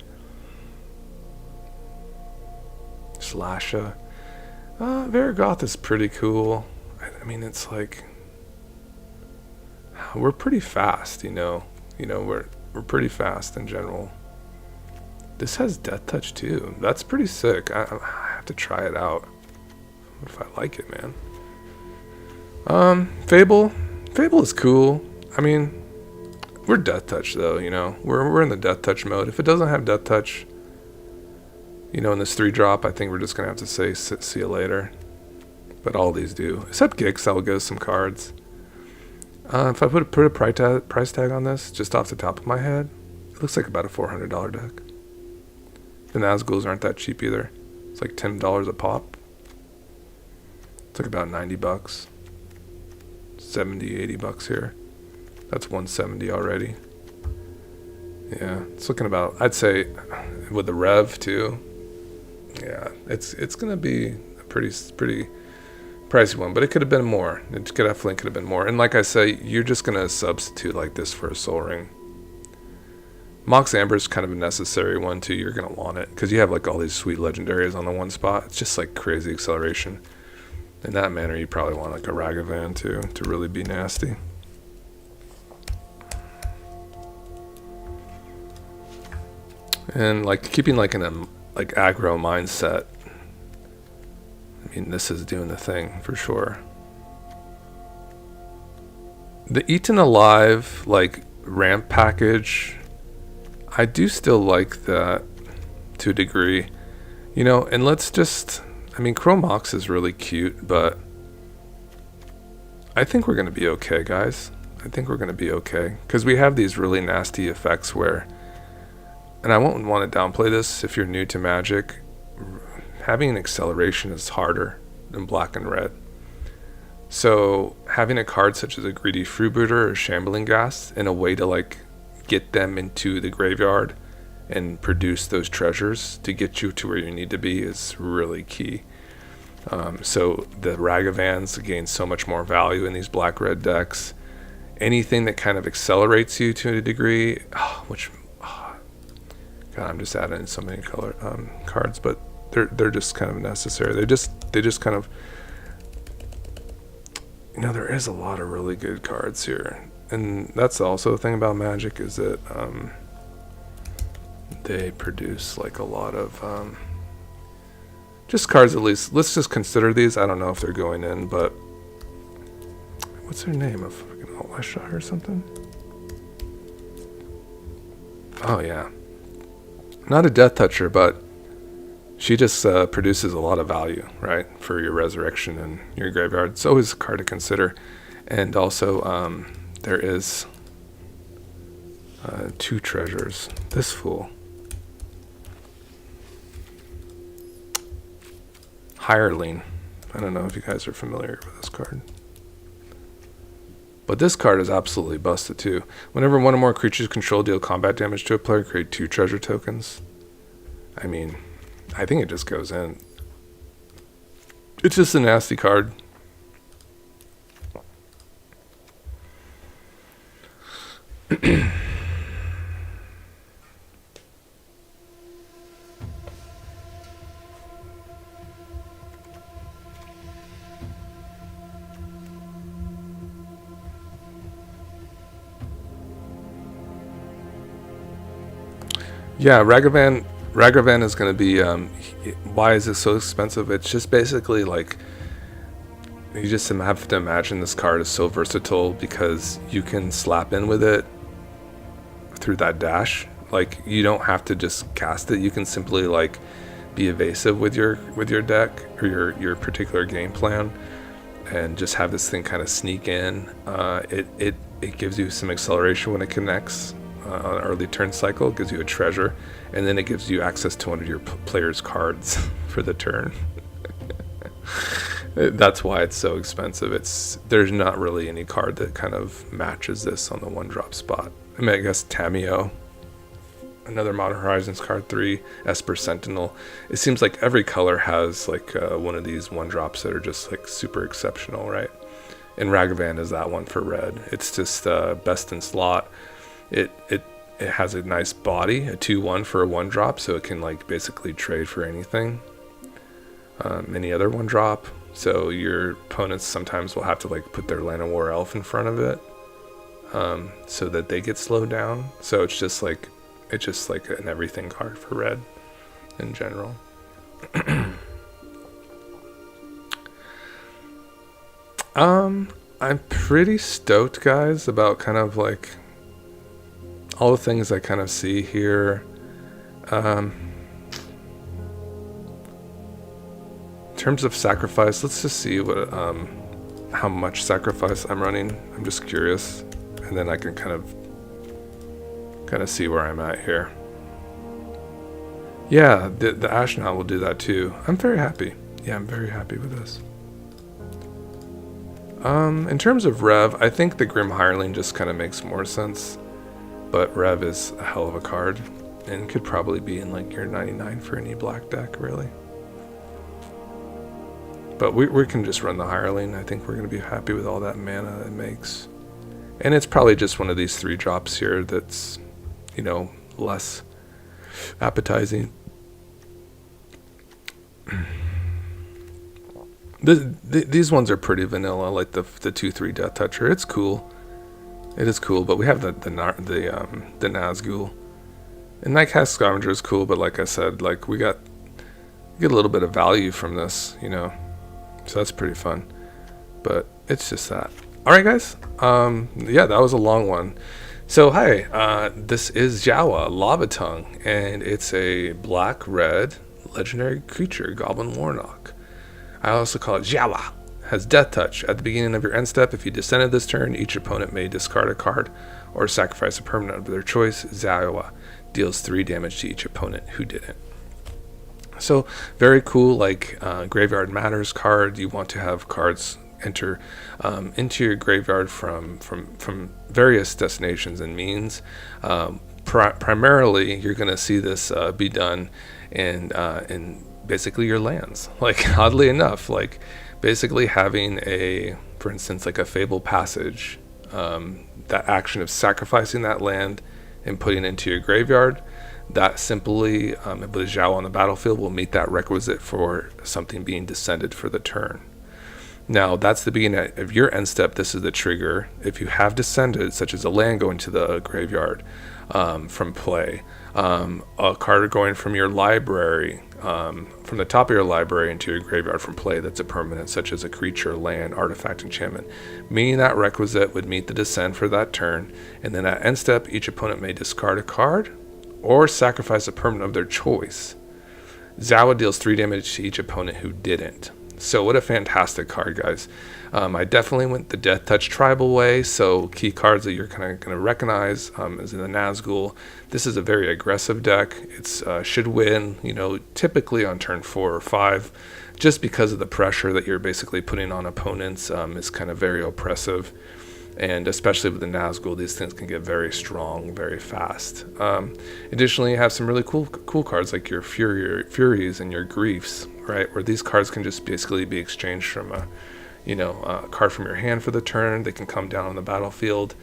Slasha. Vargoth is pretty cool. I mean, it's like we're pretty fast, you know. We're pretty fast in general. This has Death Touch too. That's pretty sick. I have to try it out. What if I like it, man? Fable is cool. I mean, we're Death Touch though, you know. We're in the Death Touch mode. If it doesn't have Death Touch, you know, in this 3-drop, I think we're just gonna have to say see you later. But all these do, except Gix. I'll go some cards. If I put a price tag on this, just off the top of my head, it looks like about a $400 deck. The Nazguls aren't that cheap either. It's like $10 a pop. It's like about $90. 70, $80 here. That's 170 already. Yeah, it's looking about, I'd say, with the Rev too. Yeah, it's gonna be a pretty pricey one, but it could have been more. It definitely could have been more. And like I say, you're just gonna substitute like this for a Soul Ring. Mox Amber is kind of a necessary one too. You're gonna want it because you have like all these sweet legendaries on the one spot. It's just like crazy acceleration. In that manner, you probably want like a Ragavan too to really be nasty. And like keeping like in a like aggro mindset. I mean, this is doing the thing for sure. The Eaten Alive like ramp package, I do still like that to a degree, you know. And let's just, I mean, Chrome Ox is really cute, but I think we're gonna be okay, guys. I think we're gonna be okay because we have these really nasty effects where, and I won't want to downplay this if you're new to Magic, having an acceleration is harder than black and red. So having a card such as a Greedy Freebooter or Shambling Gas in a way to like get them into the graveyard and produce those treasures to get you to where you need to be is really key. So the Ragavans gain so much more value in these black-red decks. Anything that kind of accelerates you to a degree, God, I'm just adding so many color cards, but they're just kind of necessary. They just kind of, you know, there is a lot of really good cards here, and that's also the thing about Magic is that they produce like a lot of just cards. At least let's just consider these. I don't know if they're going in, but what's her name? A fucking Alesha or something? Oh yeah. Not a Deathtoucher, but she just produces a lot of value, right, for your resurrection and your graveyard. It's always a card to consider. And also, there is 2 treasures. This fool. Hireling. I don't know if you guys are familiar with this card. But this card is absolutely busted too. Whenever one or more creatures control deal combat damage to a player, create 2 treasure tokens. I mean, I think it just goes in. It's just a nasty card. Yeah, Ragavan is going to be, why is it so expensive? It's just basically like, you just have to imagine this card is so versatile because you can slap in with it through that dash. Like, you don't have to just cast it. You can simply like be evasive with your deck or your particular game plan and just have this thing kind of sneak in. It gives you some acceleration when it connects. On an early turn cycle, it gives you a treasure, and then it gives you access to one of your player's cards for the turn. That's why it's so expensive. There's not really any card that kind of matches this on the 1-drop spot. I mean, I guess Tameo, another Modern Horizons card, 3, Esper Sentinel. It seems like every color has like one of these 1-drops that are just like super exceptional, right? And Ragavan is that one for red. It's just best in slot. It has a nice body, a 2/1 for a 1-drop, so it can like basically trade for anything, any other 1-drop. So your opponents sometimes will have to like put their Llanowar Elf in front of it, so that they get slowed down. So it's just like an everything card for red in general. I'm pretty stoked, guys, about kind of like all the things I kind of see here. In terms of sacrifice, let's just see what how much sacrifice I'm running. I'm just curious, and then I can kind of see where I'm at here. Yeah, the Astronaut will do that too. I'm very happy. Yeah, I'm very happy with this. In terms of Rev, I think the Grim Hireling just kind of makes more sense. But Rev is a hell of a card, and could probably be in like your 99 for any black deck, really. But we can just run the Hireling. I think we're going to be happy with all that mana it makes. And it's probably just one of these 3 drops here that's, you know, less appetizing. These ones are pretty vanilla, like the 2/3 Deathtoucher. It's cool. It is cool, but we have the Nazgul. And Nightcast Scavenger is cool, but like I said, like we get a little bit of value from this, you know. So that's pretty fun. But it's just that. All right, guys. Yeah, that was a long one. So hi, this is Zoyowa, Lava Tongue, and it's a black-red legendary creature, Goblin Warlock. I also call it Zoyowa. Has Deathtouch. At the beginning of your end step, if you descended this turn, each opponent may discard a card or sacrifice a permanent of their choice. Zoyowa deals 3 damage to each opponent who didn't. So very cool, like Graveyard Matters card. You want to have cards enter into your graveyard from various destinations and means. Primarily, you're going to see this be done in basically your lands. Like oddly enough, like basically having for instance, like a Fable Passage, that action of sacrificing that land and putting it into your graveyard, that simply, with Zoyowa on the battlefield, will meet that requisite for something being descended for the turn. Now, that's the beginning of your end step. This is the trigger. If you have descended, such as a land going to the graveyard from play, a card going from your library, from the top of your library into your graveyard from play, that's a permanent, such as a creature, land, artifact, enchantment, meaning that requisite would meet the descent for that turn. And then at end step, each opponent may discard a card or sacrifice a permanent of their choice. Zoyowa deals 3 damage to each opponent who didn't. So what a fantastic card, guys. I definitely went the Deathtouch tribal way, so key cards that you're kind of going to recognize is in the Nazgul. This is a very aggressive deck. It's should win, you know, typically on turn 4 or 5, just because of the pressure that you're basically putting on opponents is kind of very oppressive. And especially with the Nazgul, these things can get very strong, very fast. Additionally, you have some really cool cards like your Furies and your Griefs, right? Where these cards can just basically be exchanged from a card from your hand for the turn. They can come down on the battlefield.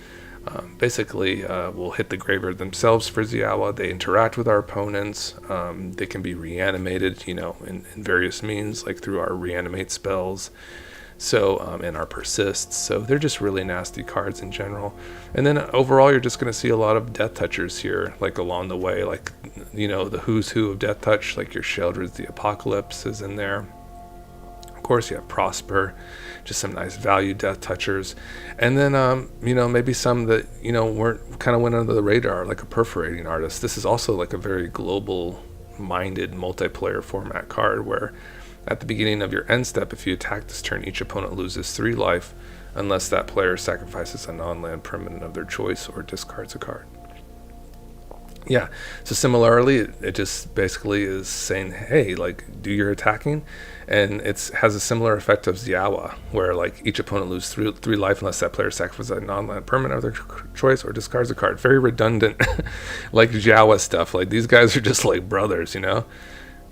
Basically, will hit the graveyard themselves for Zoyowa. They interact with our opponents. They can be reanimated, in various means, like through our reanimate spells. So, and our persists. So they're just really nasty cards in general. And then overall, you're just going to see a lot of Deathtouchers here, like along the way, like, the who's who of Deathtouch, like your Sheoldred's the Apocalypse is in there. Of course, you have Prosper, just some nice value Deathtouchers. And then, maybe some that, weren't kind of went under the radar, like a Perforating Artist. This is also like a very global minded multiplayer format card where at the beginning of your end step, if you attack this turn, each opponent loses 3 life unless that player sacrifices a non-land permanent of their choice or discards a card. Yeah, so similarly, it just basically is saying, hey, like, do your attacking, and it has a similar effect of Zoyowa, where like each opponent loses 3 life unless that player sacrifices a non-land permanent of their choice or discards a card. Very redundant, like Zoyowa stuff. Like these guys are just like brothers,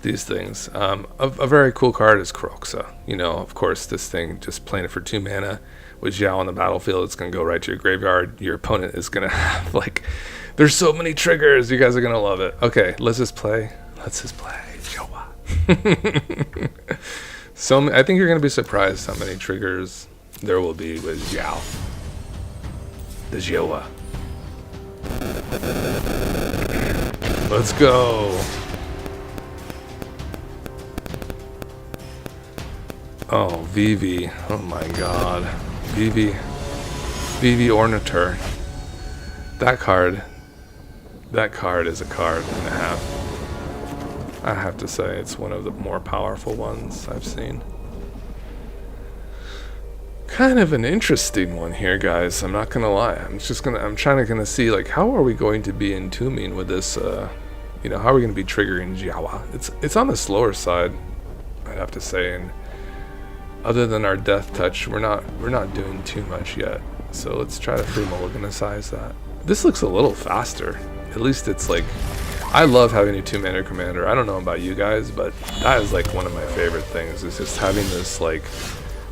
these things. A very cool card is Kroxa. Of course, this thing, just playing it for 2 mana with Zoyowa on the battlefield, it's going to go right to your graveyard. Your opponent is going to have, there's so many triggers. You guys are going to love it. Okay, let's just play Zoyowa. I think you're going to be surprised how many triggers there will be with Zoyowa. The Zoyowa. Let's go. Oh, Vivi. Oh my god. Vivi Ornatur. That card is a card and a half. I have to say, it's one of the more powerful ones I've seen. Kind of an interesting one here, guys. I'm not gonna lie. I'm trying to see, like, how are we going to be entombing with this, how are we gonna be triggering Zoyowa? It's on the slower side, I'd have to say, and other than our Deathtouch, we're not doing too much yet. So let's try to free mulliganize that. This looks a little faster. At least it's like, I love having a 2-mana commander. I don't know about you guys, but that is like one of my favorite things, is just having this like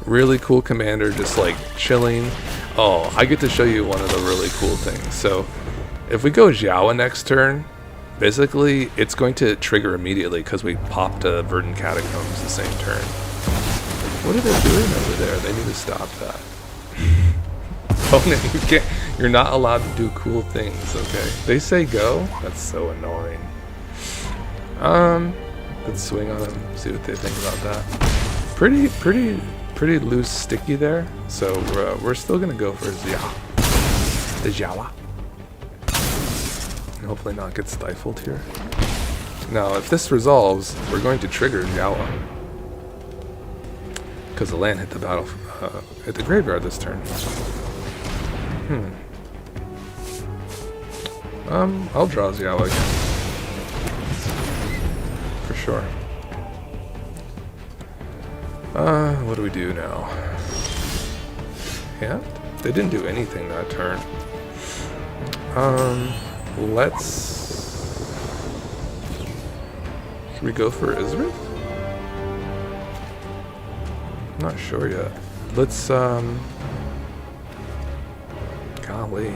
really cool commander just like chilling. Oh, I get to show you one of the really cool things. So if we go Zoyowa next turn, basically it's going to trigger immediately because we popped Verdant Catacombs the same turn. What are they doing over there? They need to stop that. Opponent, you can't. You're not allowed to do cool things. Okay. They say go. That's so annoying. Let's swing on them. See what they think about that. Pretty loose, sticky there. So we're still gonna go for the Zoyowa. And hopefully not get stifled here. Now, if this resolves, we're going to trigger Zoyowa. Because the land hit the battle, hit the graveyard this turn. I'll draw Zoyowa again. For sure. What do we do now? Yeah, they didn't do anything that turn. Should we go for Isrith? Not sure yet. Let's, golly.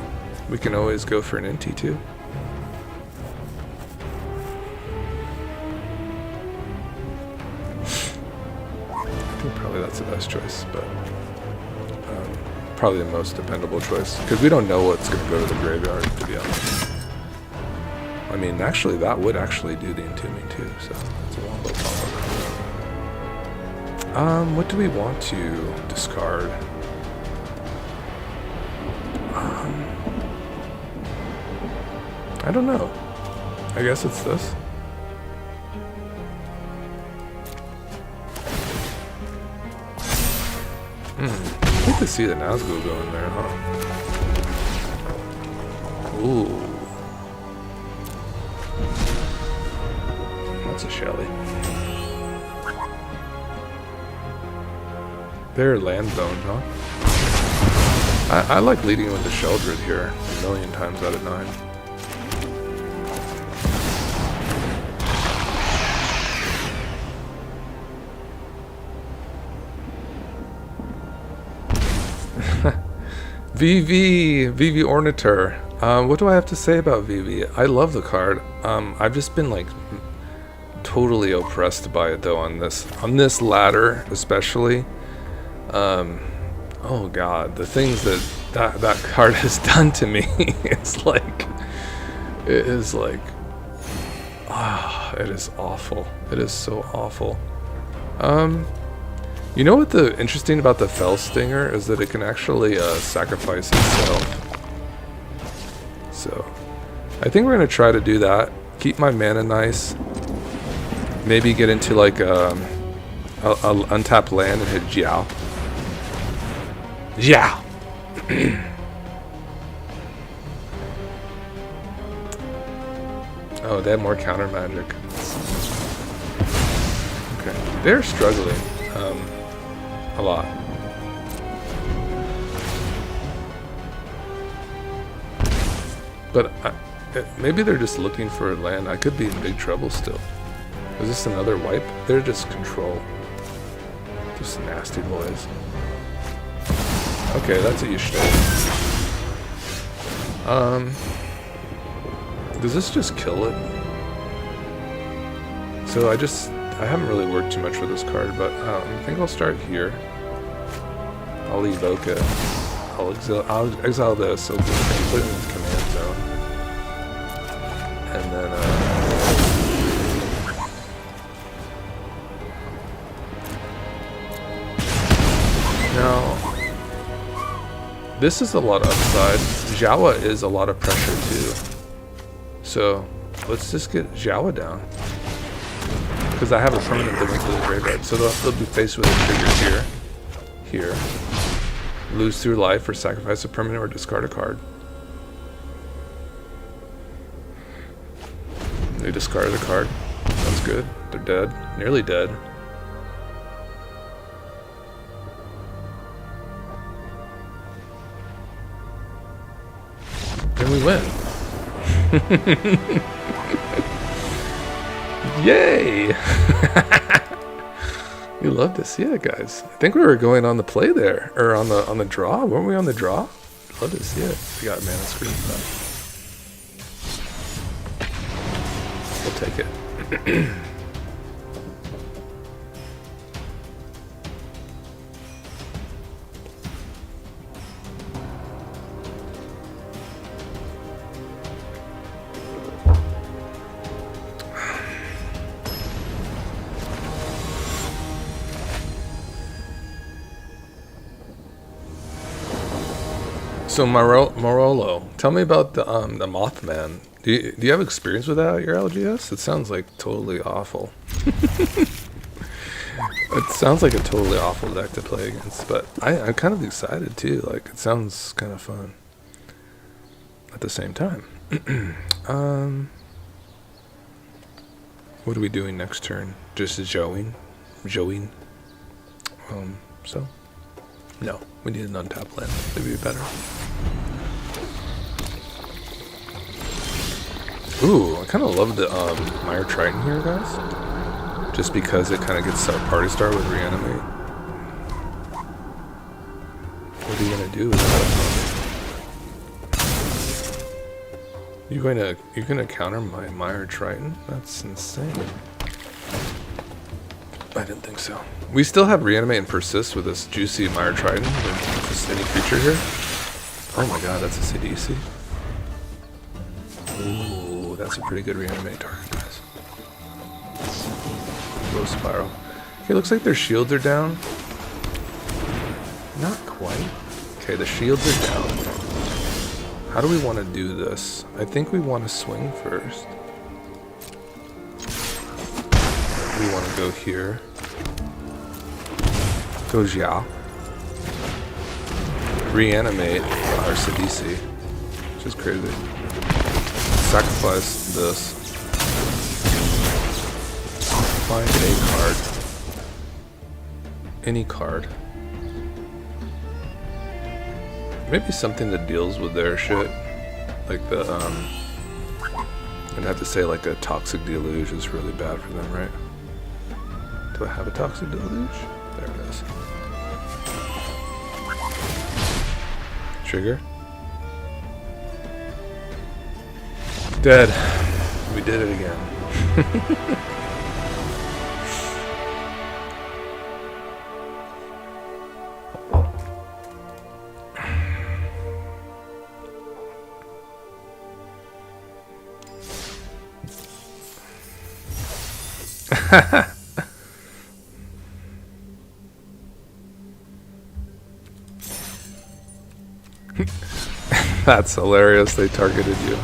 We can always go for an Inti too. I think probably that's the best choice, but probably the most dependable choice. Because we don't know what's going to go to the graveyard, to be honest. I mean, actually, that would actually do the entombing too, so it's a long little combo. What do we want to discard? I don't know. I guess it's this. I hate to see the Nazgul go in there, huh? Ooh. That's a Shelly. They're land zoned, huh? I like leading with the Sheldred here 1,000,000 times out of 9. VV Orniter. What do I have to say about VV? I love the card. I've just been like totally oppressed by it though on this ladder especially. Oh god, the things that card has done to me. It is awful. It is so awful. You know what the interesting about the Fell Stinger is that it can actually sacrifice itself. So I think we're gonna try to do that. Keep my mana nice. Maybe get into like a untapped land and hit Jiao. Jiao. Oh, they have more counter magic. Okay, they're struggling. A lot. But maybe they're just looking for land. I could be in big trouble still. Is this another wipe? They're just control. Just nasty boys. Okay, that's what you should. Does this just kill it? So I haven't really worked too much with this card, but I think I'll start here. I'll evoke it. I'll exile this, so we can put it in the command zone. And then, now, this is a lot of upside. Zoyowa is a lot of pressure too. So, let's just get Zoyowa down. Because I have a permanent that went to the graveyard. So they'll be faced with a trigger here. Lose through life or sacrifice a permanent or discard a card. They discarded a card. That's good. They're dead. Nearly dead. And we win. Yay! We love to see it, guys. I think we were going on the play there, or on the draw. Weren't we on the draw? Love to see it. We got mana screen for that. We'll take it. So Morolo, tell me about the Mothman. Do you have experience with that at your LGS? It sounds like totally awful. It sounds like a totally awful deck to play against, but I'm kind of excited too. Like, it sounds kind of fun at the same time. What are we doing next turn? Just Joeing? So? No, we need an untapped land. Maybe better. Ooh, I kind of love the Mire Triton here, guys. Just because it kind of gets our party star with Reanimate. What are you gonna do with that? You're gonna counter my Mire Triton? That's insane. I didn't think so. We still have Reanimate and Persist with this juicy Mire Triton. Just any creature here. Oh my god, that's a CDC. Ooh, that's a pretty good Reanimate target, guys. Low Spiral. Okay, looks like their shields are down. Not quite. Okay, the shields are down. How do we want to do this? I think we want to swing first. We want to go here. Go Jia. Reanimate our Sidisi, which is crazy. Sacrifice this. Find a card. Any card. Maybe something that deals with their shit. Like the, I'd have to say like a Toxic Deluge is really bad for them, right? Do I have a Toxic Deluge? There it is. Trigger. Dead. We did it again. That's hilarious, they targeted you.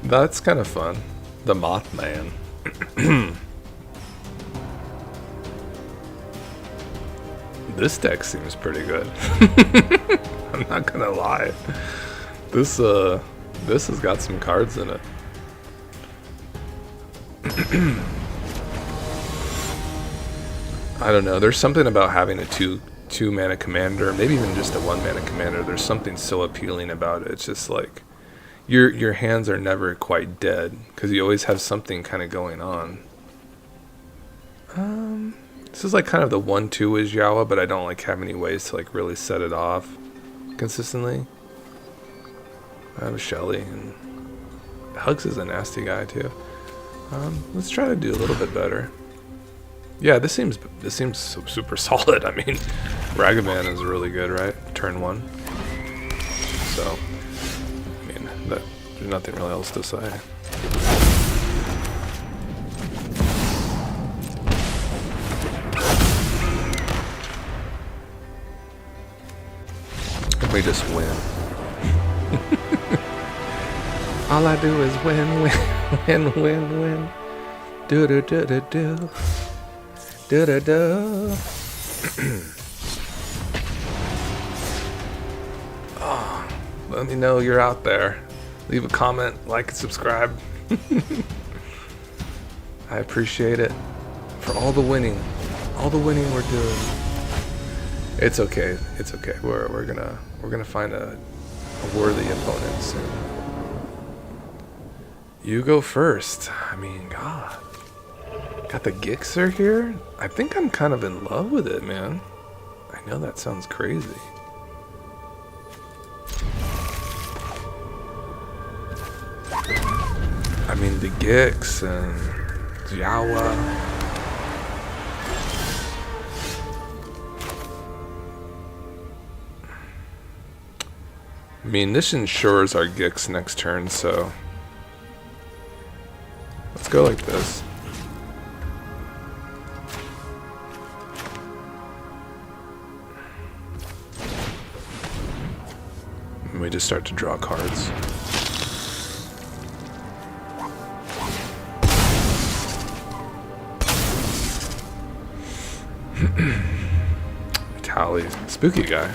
That's kind of fun. The Mothman. This deck seems pretty good. I'm not gonna lie. This has got some cards in it. I don't know. There's something about having a two mana commander, maybe even just a 1 mana commander. There's something so appealing about it. It's just like your hands are never quite dead because you always have something kind of going on. This is like kind of the 1/2 is Zoyowa, but I don't like have any ways to like really set it off consistently. I have a Shelly, and Hugs is a nasty guy too. Let's try to do a little bit better. Yeah, this seems super solid. I mean, Ragavan is really good, right? Turn 1. So, I mean, there's nothing really else to say. We just win. All I do is win, win, win, win, win. Do do do do do. Do do do. Oh, let me know you're out there. Leave a comment, like, and subscribe. I appreciate it for all the winning we're doing. It's okay. It's okay. We're gonna find a worthy opponent soon. You go first. I mean, God. Got the Gixxer here? I think I'm kind of in love with it, man. I know that sounds crazy. I mean, the Gix and Zoyowa. I mean, this ensures our Gix next turn, so let's go like this. we just start to draw cards. Tally, spooky guy.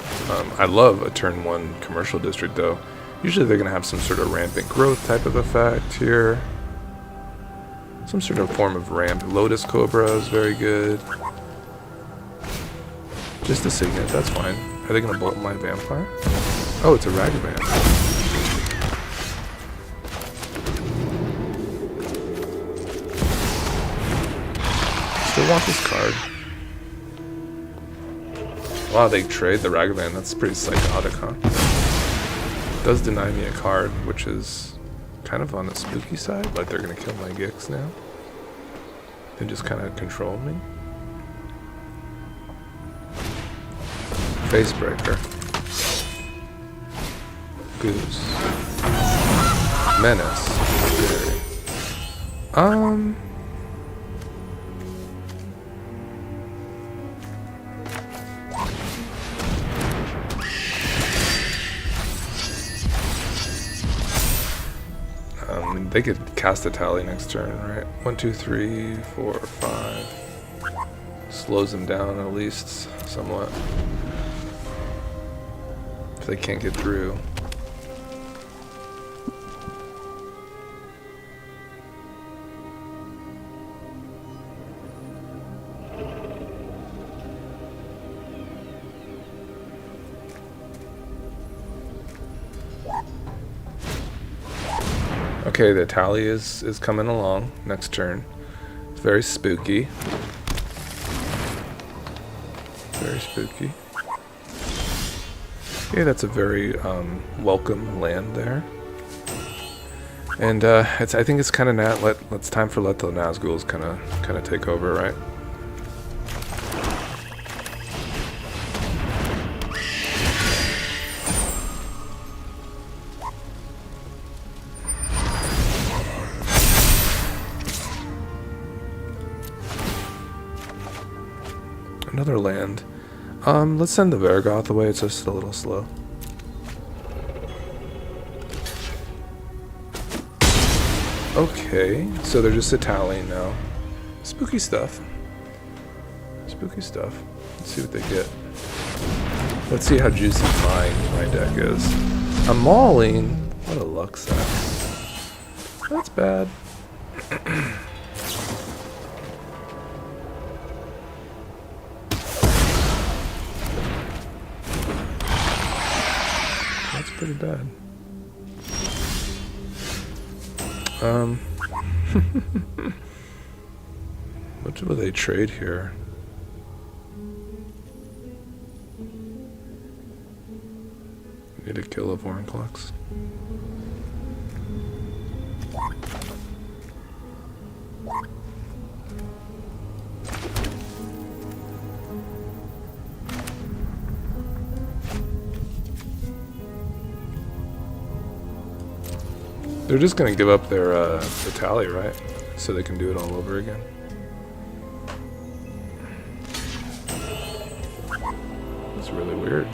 I love a turn 1 commercial district though. Usually they're going to have some sort of rampant growth type of effect here. Some sort of form of ramp. Lotus Cobra is very good. Just a Signet, that's fine. Are they going to bolt my Vampire? Oh, it's a Ragavan. Still want this card. Wow, they trade the Ragavan. That's pretty psychotic, huh? Does deny me a card, which is kind of on the spooky side. Like they're going to kill my Gix now. They just kind of control me. Facebreaker. Goose. Menace. They could cast a Tally next turn, right? 1, 2, 3, 4, 5. Slows them down at least somewhat. If they can't get through. Okay, the Tally is coming along next turn. It's very spooky. Very spooky. Okay, that's a very welcome land there. And I think it's kind of it's time for let the Nazguls kind of take over, right? Another land. Let's send the Vargoth away. It's just a little slow. Okay, so they're just Italian now. Spooky stuff. Spooky stuff. Let's see what they get. Let's see how juicy my deck is. I'm mauling. What a luck sack. That's bad. That's pretty bad. What will they trade here? Need a kill of Vorinclex. They're just gonna give up their Tally, right? So they can do it all over again. That's really weird.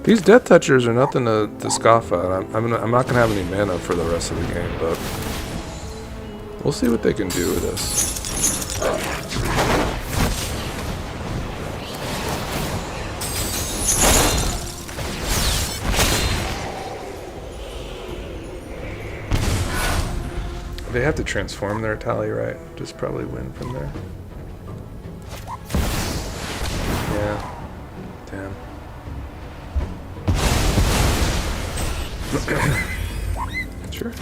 These Deathtouchers are nothing to scoff at. I'm not gonna have any mana for the rest of the game, but we'll see what they can do with this. They have to transform their Tally, right? Just probably win from there. Yeah. Damn. Sure.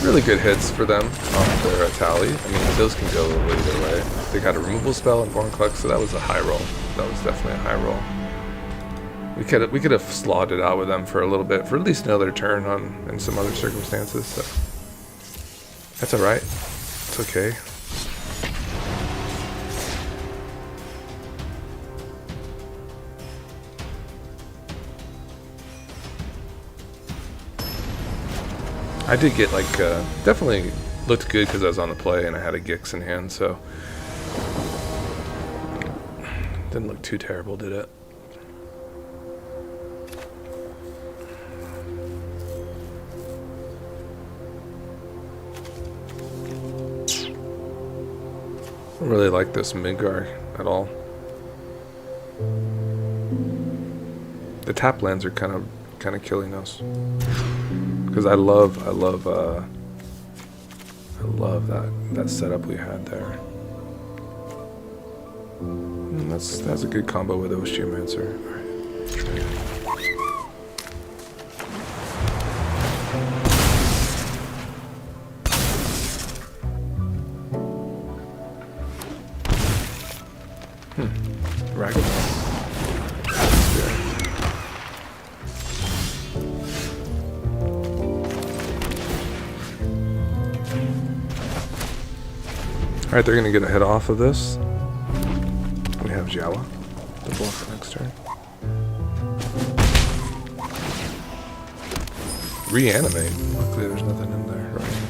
Really good hits for them off their Tally. I mean, those can go either way. They got a removal spell and Vorinclex, so that was a high roll. That was definitely a high roll. We could have slotted out with them for a little bit, for at least another turn in some other circumstances. So that's all right. It's okay. I did get like definitely looked good because I was on the play and I had a Gix in hand, so didn't look too terrible, did it? I don't really like this Midgar at all. The tap lands are kind of killing us. Because I love that setup we had there. That's a good combo with Oceomancer. Ragavan. Alright, they're gonna get a hit off of this. We have Zoyowa to bluff it next turn. Reanimate. Luckily there's nothing in there. Reanimate.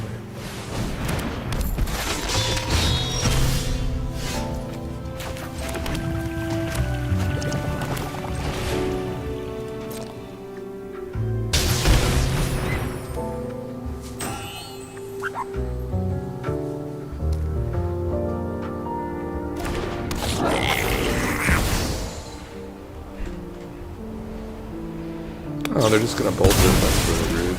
Oh, they're just gonna bolt it. That's really rude.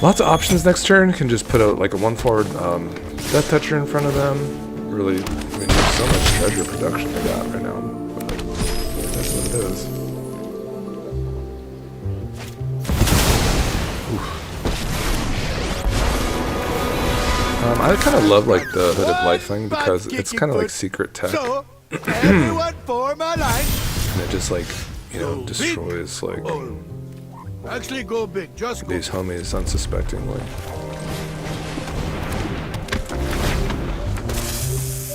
Lots of options next turn. Can just put like a 1/4 Deathtoucher in front of them. Really, I mean, there's so much treasure production they got right now. But that's what it is. I kind of love like the Hooded Blight thing because it's kind of like secret tech. And it just like, you know, destroys like actually go big, just these homies unsuspectingly.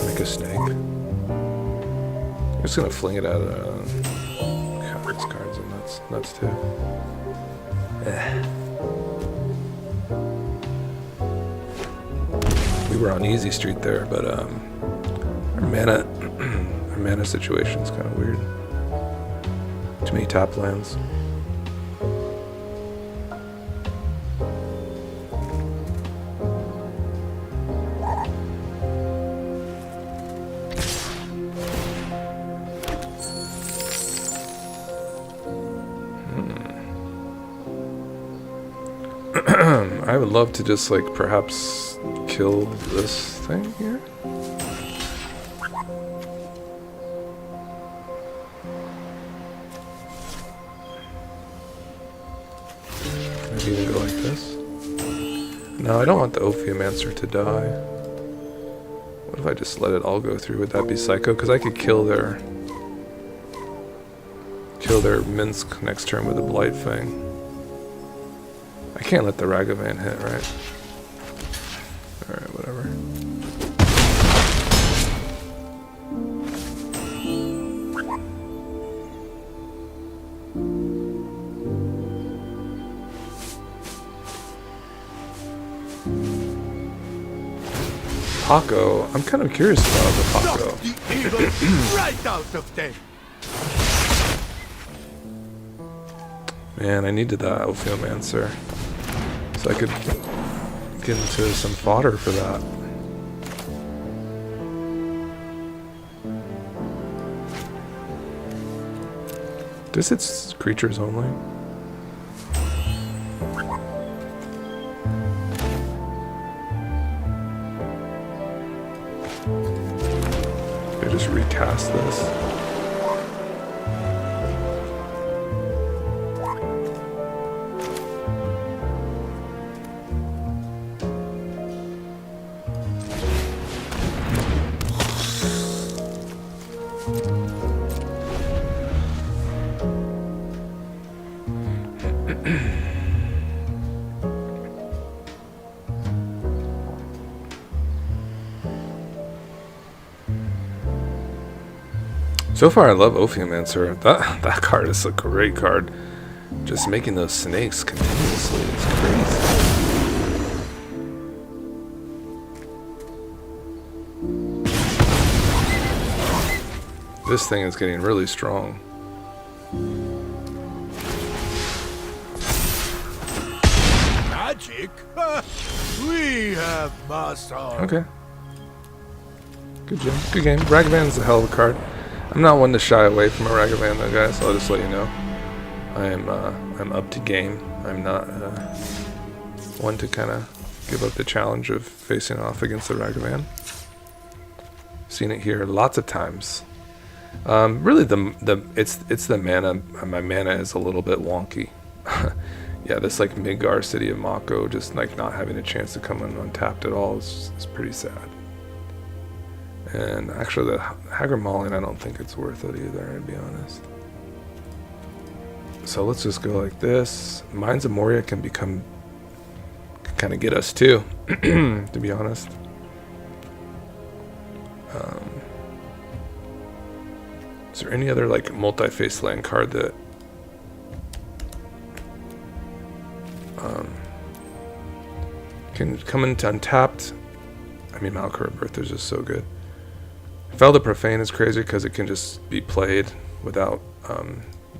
Make a snake. I'm just gonna fling it at God, these cards are nuts too. We were on easy street there, but our mana situation is kind of weird. Too many tap lands. I would love to just like perhaps kill this thing here. Maybe even go like this. No, I don't want the Ophiomancer to die. What if I just let it all go through? Would that be psycho? Because I could kill their Minsk next turn with a Blight Fang. I can't let the Ragavan hit, right? Alright, whatever. Paco, I'm kind of curious about the Paco. Right out of them. Man, I needed that Ophiomancer so I could get into some fodder for that. This hits creatures only. I just recast this. So far, I love Ophiomancer. That card is a great card. Just making those snakes continuously is crazy. This thing is getting really strong. Magic? We have master. Okay. Good game. Good game. Ragavan's a hell of a card. I'm not one to shy away from a Ragavan though, guys. I'll just let you know. I'm up to game. I'm not one to kind of give up the challenge of facing off against the Ragavan. Seen it here lots of times. Really, it's the mana. My mana is a little bit wonky. Yeah, this like Midgar City of Mako just like not having a chance to come in untapped at all is pretty sad. And actually, the Haggard Mauling, I don't think it's worth it either, to be honest. So let's just go like this. Mines of Moria can kind of get us too, to be honest. Is there any other like multi-face land card that can come into untapped? I mean, Malkura Birth is just so good. Fel the Profane is crazy because it can just be played without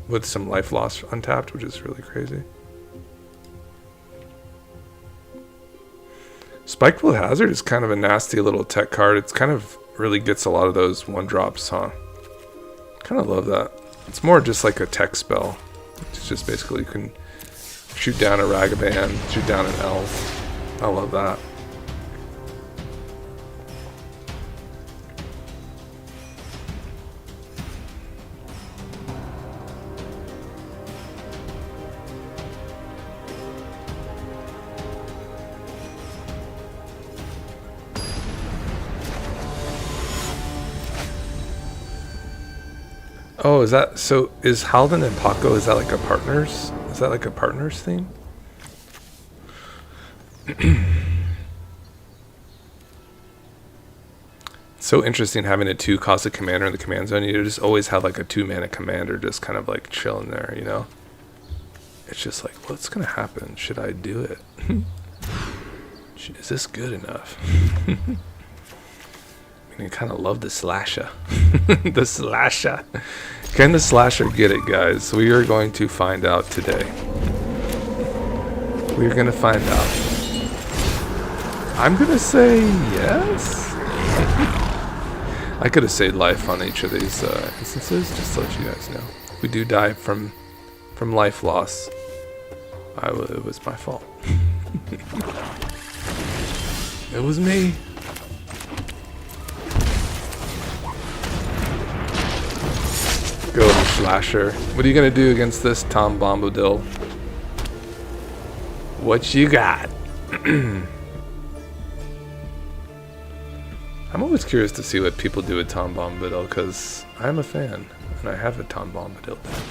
with some life loss untapped, which is really crazy. Spikeful Hazard is kind of a nasty little tech card. It's kind of really gets a lot of those one drops, huh? Kind of love that. It's more just like a tech spell. It's just basically you can shoot down a Ragavan, shoot down an elf. I love that. Oh, is that so? Is Halden and Paco, is that like a partners? Is that like a partners thing? So interesting having a 2 cost a commander in the command zone. You just always have like a 2-mana commander just kind of like chilling there, you know? It's just like, what's gonna happen? Should I do it? Is this good enough? I kind of love the slasher. The slasher. Can the slasher get it, guys? We are going to find out today. We're going to find out. I'm going to say yes. I could have saved life on each of these instances, just to let you guys know. If we do die from life loss, it was my fault. It was me. Go slasher. What are you gonna do against this Tom Bombadil? What you got? I'm always curious to see what people do with Tom Bombadil because I'm a fan and I have a Tom Bombadil deck.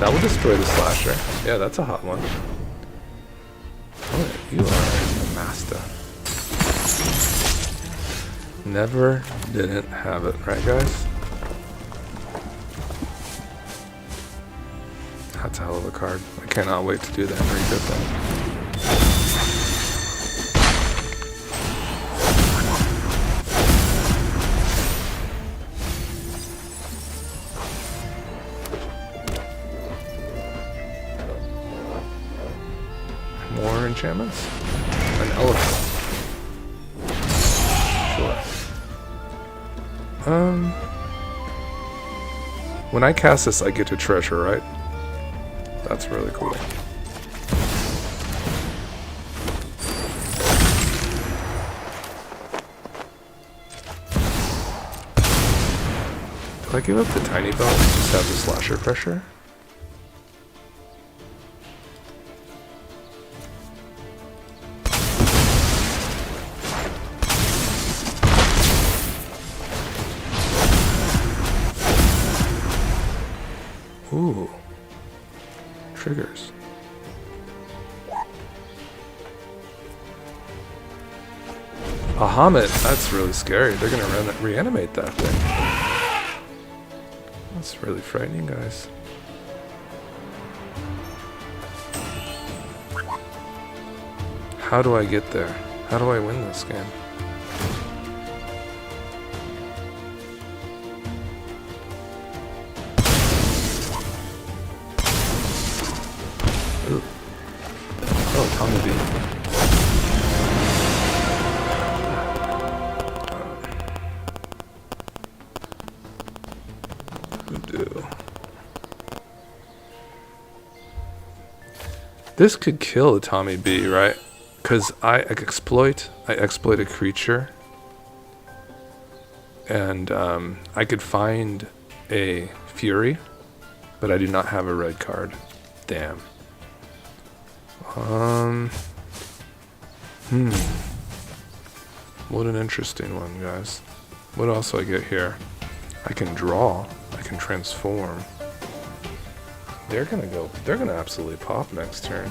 That will destroy the slasher. Yeah, that's a hot one. Oh, you are a master. Never didn't have it, right, guys? That's a hell of a card. I cannot wait to do that and reset that. More enchantments? An elephant. Sure. When I cast this, I get to treasure, right? That's really cool. Do I give up the tiny belt and just have the slasher pressure? Ooh. Triggers. Bahamut, that's really scary. They're gonna reanimate that thing. That's really frightening, guys. How do I get there? How do I win this game? Ooh. Oh, Tommy B. Voodoo. This could kill a Tommy B, right? Because I exploit a creature, and I could find a Fury, but I do not have a red card. Damn. What an interesting one, guys. What else do I get here? I can draw. I can transform. They're gonna absolutely pop next turn.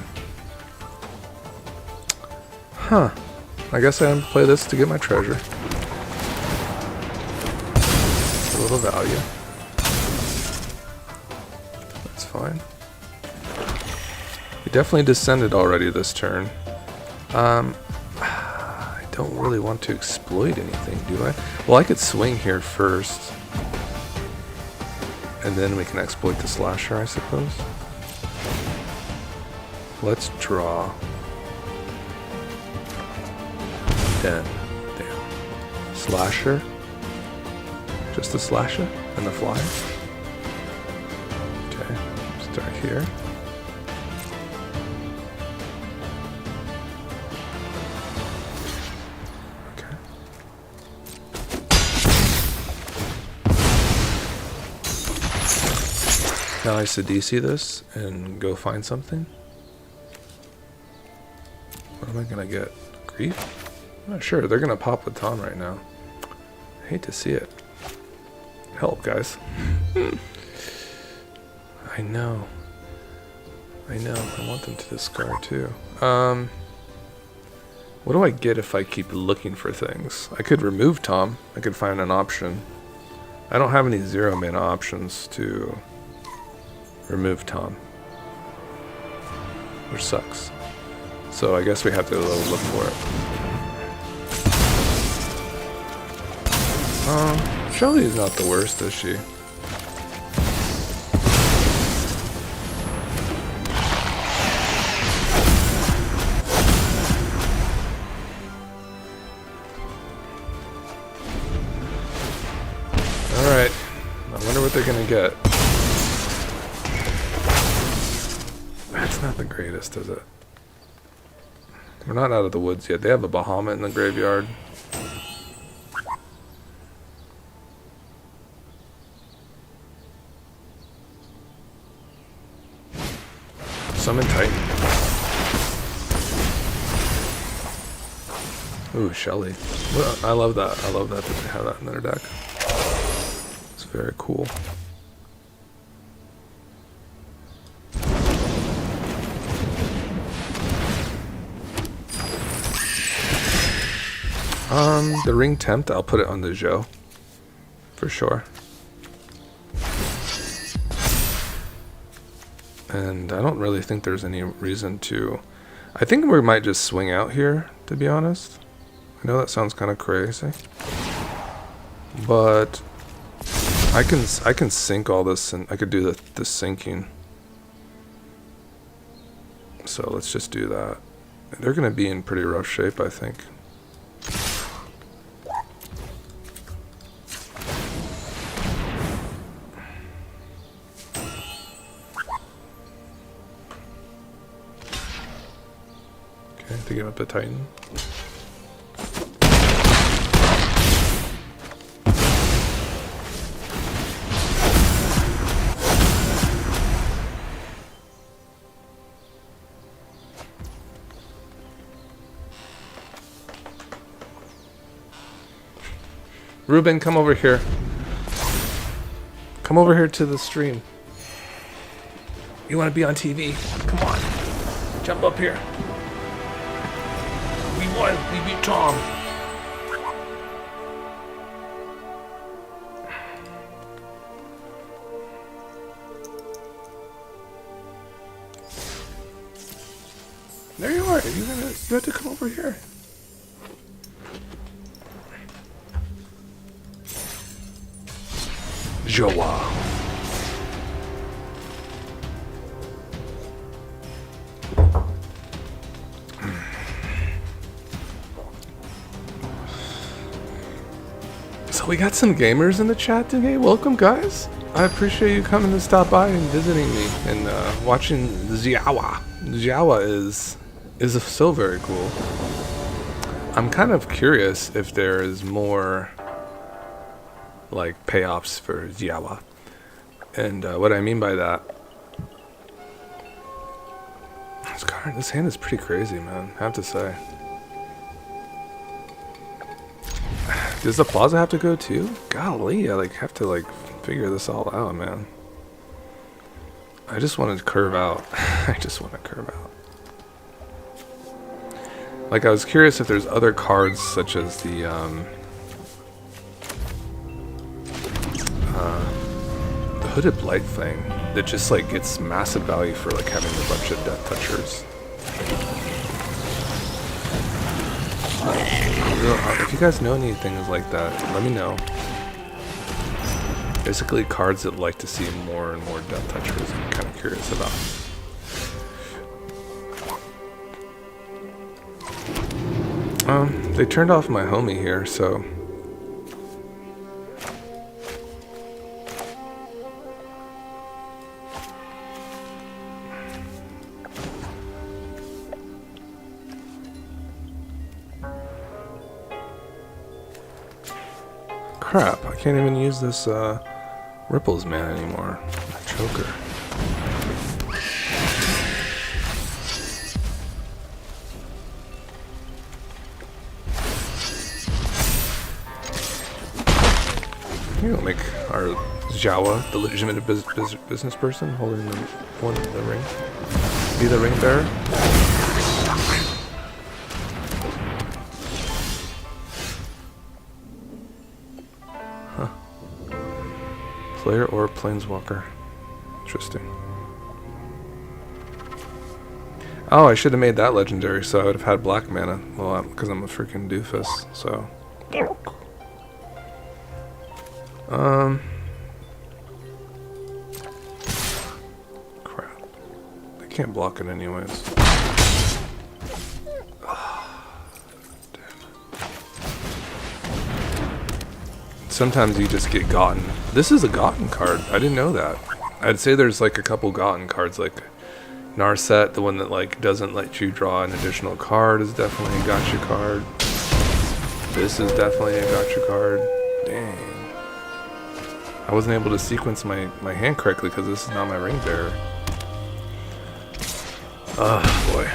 Huh. I guess I have to play this to get my treasure. A little value. That's fine. We definitely descended already this turn. I don't really want to exploit anything, do I? Well, I could swing here first. And then we can exploit the slasher, I suppose. Let's draw. 10. Damn. Slasher. Just the slasher and the flyer. Okay. Start here. Okay. Now I should DC this and go find something. What am I gonna get? Grief? I'm not sure. They're gonna pop with Tom right now. I hate to see it. Help, guys. I know. I want them to discard too. What do I get if I keep looking for things? I could remove Tom. I could find an option. I don't have any 0 mana options to remove Tom, which sucks. So I guess we have to look for it. Shelly is not the worst, is she? Alright. I wonder what they're gonna get. That's not the greatest, is it? We're not out of the woods yet. They have a Bahamut in the graveyard. Summon Titan. Ooh, Shelly. Well, I love that. I love that they have that in their deck. It's very cool. The Ring Tempt, I'll put it on the Zoe. For sure. And I don't really think there's any reason to... I think we might just swing out here, to be honest. I know that sounds kind of crazy. But... I can sink all this, and I could do the sinking. So let's just do that. They're going to be in pretty rough shape, I think. To give up the Titan. Ruben, come over here. Come over here to the stream. You want to be on TV? Come on. Jump up here. We won. We beat Tom. You have to come over here. Zoyowa. So we got some gamers in the chat today. Welcome, guys. I appreciate you coming to stop by and visiting me and watching Zoyowa. Zoyowa is so very cool. I'm kind of curious if there is more like payoffs for Zoyowa, and what I mean by that, this hand is pretty crazy, man. I have to say. Does the plaza have to go too? Golly, I like have to like figure this all out, man. I just want to curve out. I just want to curve out. Like, I was curious if there's other cards such as the Hooded Blight thing that just like gets massive value for like having a bunch of Deathtouchers. If you guys know anything like that, let me know. Basically, cards that like to see more and more Deathtouchers. I'm kind of curious about. They turned off my homie here, so. Crap, I can't even use this Ripples man anymore. My choker. You don't make our Zoyowa the legitimate business person holding the ring. Be the ring bearer. Player or planeswalker. Interesting. Oh, I should have made that legendary, so I would have had black mana. Well, because I'm a freaking doofus, so. Crap. They can't block it anyways. Sometimes you just get gotten. This is a gotten card. I didn't know that. I'd say there's like a couple gotten cards, like Narset, the one that like doesn't let you draw an additional card, is definitely a gotcha card. This is definitely a gotcha card. Dang. I wasn't able to sequence my hand correctly because this is not my ring bearer. Oh boy.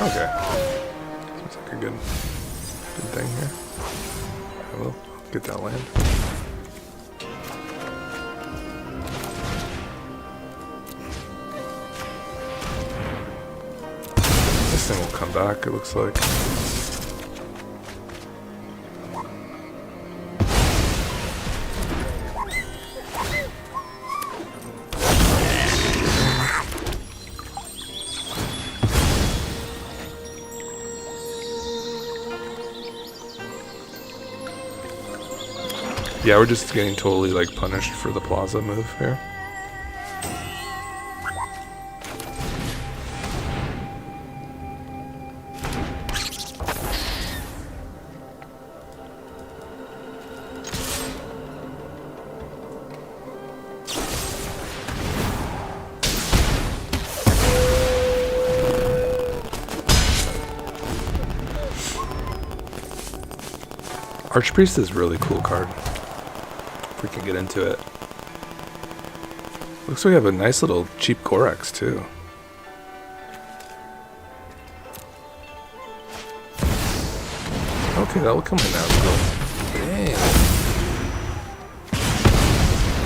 Okay. Seems like a good thing here. I will get that land. This thing will come back, it looks like. Yeah, we're just getting totally like punished for the plaza move here. Archpriest is a really cool card. If we can get into it. Looks like we have a nice little cheap Gorax too. Okay, that will come in now. Dang.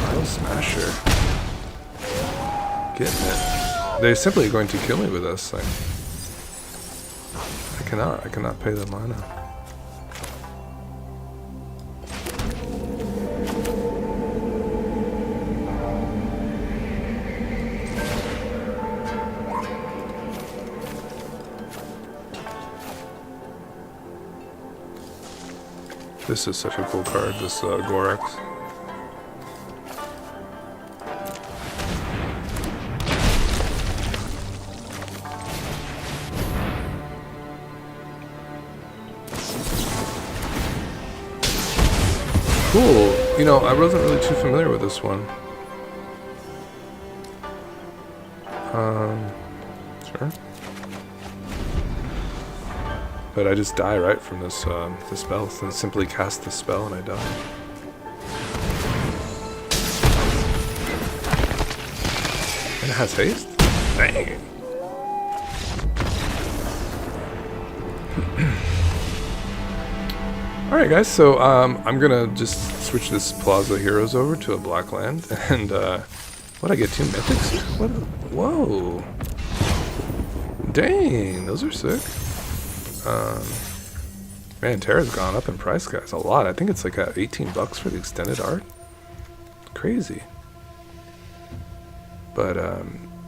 I'll Smasher. Getting it. They're simply going to kill me with this thing. I cannot pay the mana. This is such a cool card, this Gorex. Cool. You know, I wasn't really too familiar with this one. Sure. But I just die right from this the spell. So I simply cast the spell and I die. And it has haste? Dang. Alright guys, so I'm gonna just switch this Plaza Heroes over to a black land, and what, I get 2 mythics here? What? Whoa. Dang, those are sick. Man, Terra's gone up in price, guys, a lot. I think it's like at 18 bucks for the extended art. Crazy. But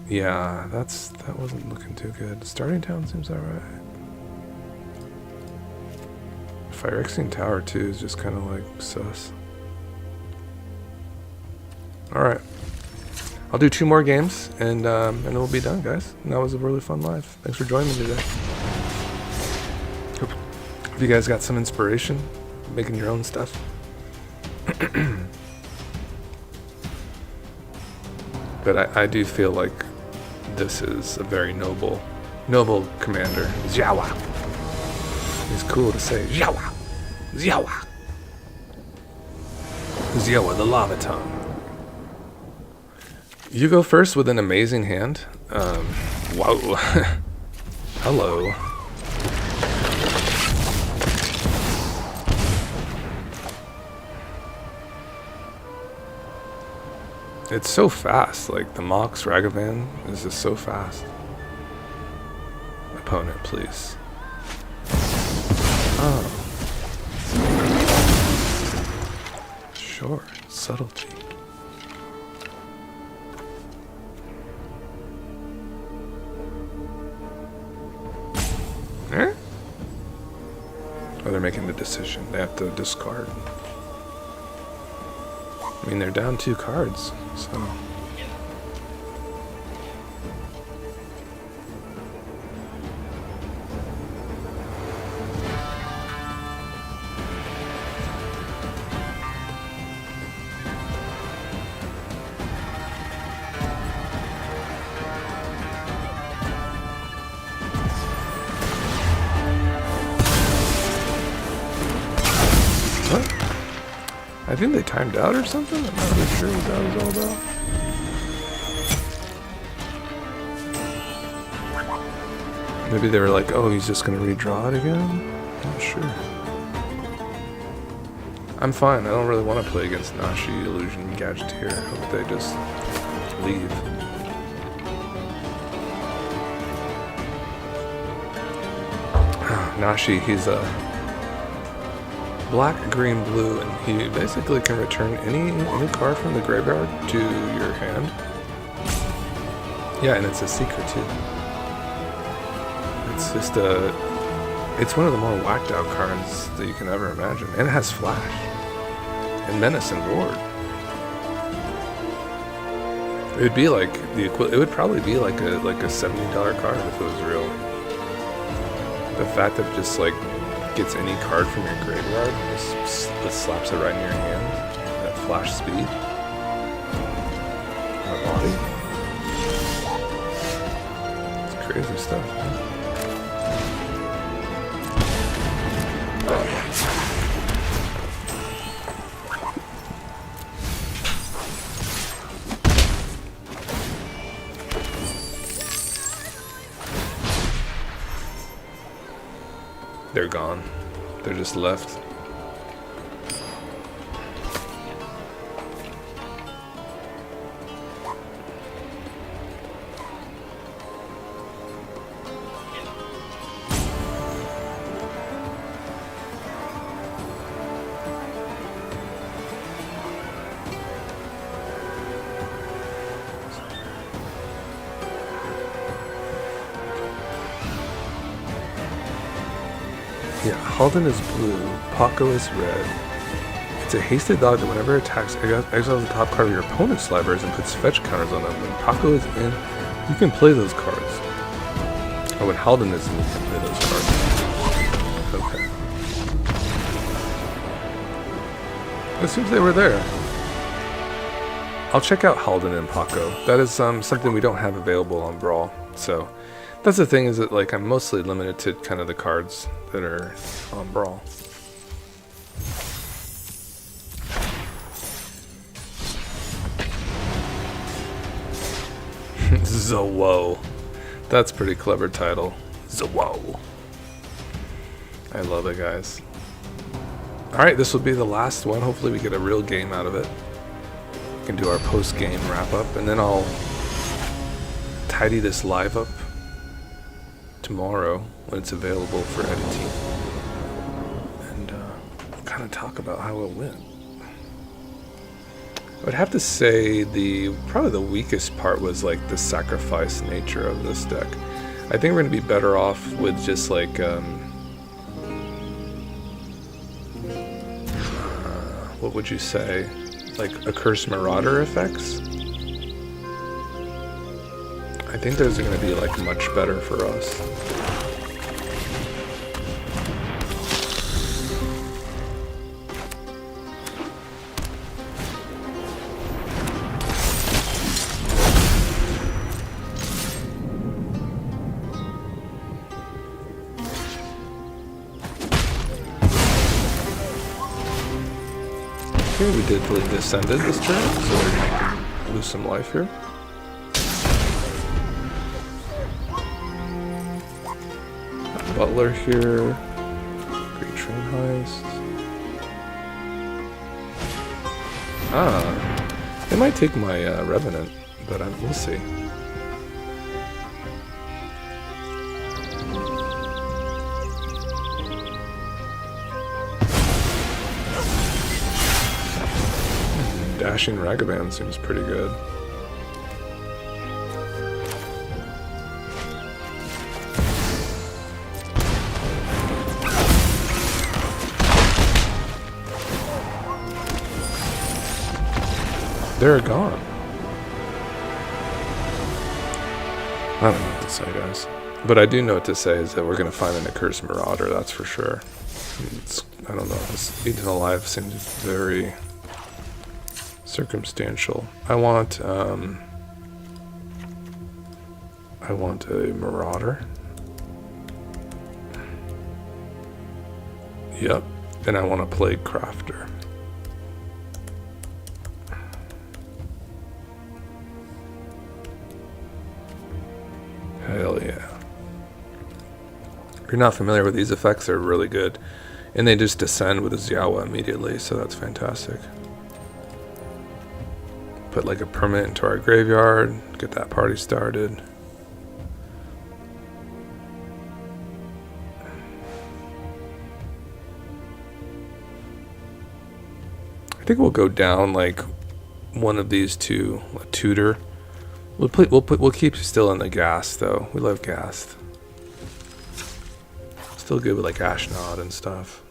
yeah, that wasn't looking too good. Starting Town seems alright. Phyrexian Tower 2 is just kind of like sus. Alright. I'll do 2 more games and we'll be done, guys. And that was a really fun live. Thanks for joining me today. Hope you guys got some inspiration making your own stuff. But I do feel like this is a very noble commander. Zoyowa. It's cool to say Zoyowa. Zoyowa. Zoyowa, the lava tongue. You go first with an amazing hand. Whoa. Hello. It's so fast. Like the Mox Ragavan is just so fast. Opponent, please. Oh. Sure. Subtlety. Eh? Oh, they're making the decision. They have to discard. I mean, they're down 2 cards, so... I think they timed out or something? I'm not really sure what that was all about. Maybe they were like, oh, he's just going to redraw it again? I'm not sure. I'm fine. I don't really want to play against Nashi, Illusion, Gadgeteer. I hope they just leave. Nashi, he's a... black, green, blue, and he basically can return any card from the graveyard to your hand. Yeah, and it's a secret too. It's just it's one of the more whacked out cards that you can ever imagine, and it has Flash and Menace and Ward. It would be like it would probably be like a $70 card if it was real. The fact that it just like gets any card from your graveyard, just slaps it right in your hand. That flash speed. My body. It's crazy stuff, man. They're gone. They're just left. Yeah, Halden is blue, Paco is red. It's a hasted dog that whenever it attacks, exiles the top card of your opponent's libraries and puts fetch counters on them. When Paco is in, you can play those cards. Or when Halden is in, you can play those cards. Okay. It seems they were there. I'll check out Halden and Paco. That is something we don't have available on Brawl. So that's the thing, is that like I'm mostly limited to kind of the cards that are on Brawl. Zoyowa. That's a pretty clever title. Zoyowa. I love it, guys. Alright, this will be the last one. Hopefully we get a real game out of it. We can do our post-game wrap-up, and then I'll tidy this live up tomorrow when it's available for editing. And kind of talk about how it went. I would have to say probably the weakest part was like the sacrifice nature of this deck. I think we're going to be better off with just like what would you say, like Accursed Marauder effects. I think those are going to be like much better for us. Okay, we did descended this turn, so we're gonna lose some life here. Butler here. Great train heist. They might take my Revenant, but we'll see. Dashing Ragavan seems pretty good. They're gone. I don't know what to say, guys. But I do know what to say is that we're going to find an Accursed Marauder, that's for sure. I don't know, this Eaten Alive seems very circumstantial. I want a Marauder. Yep. And I want a Plague Crafter. Hell yeah. If you're not familiar with these effects, they're really good. And they just descend with a Zoyowa immediately, so that's fantastic. Put like a permanent into our graveyard, get that party started. I think we'll go down like one of these two, a tutor. We'll keep still in the ghast though. We love ghast. Still good with like Ashnod and stuff.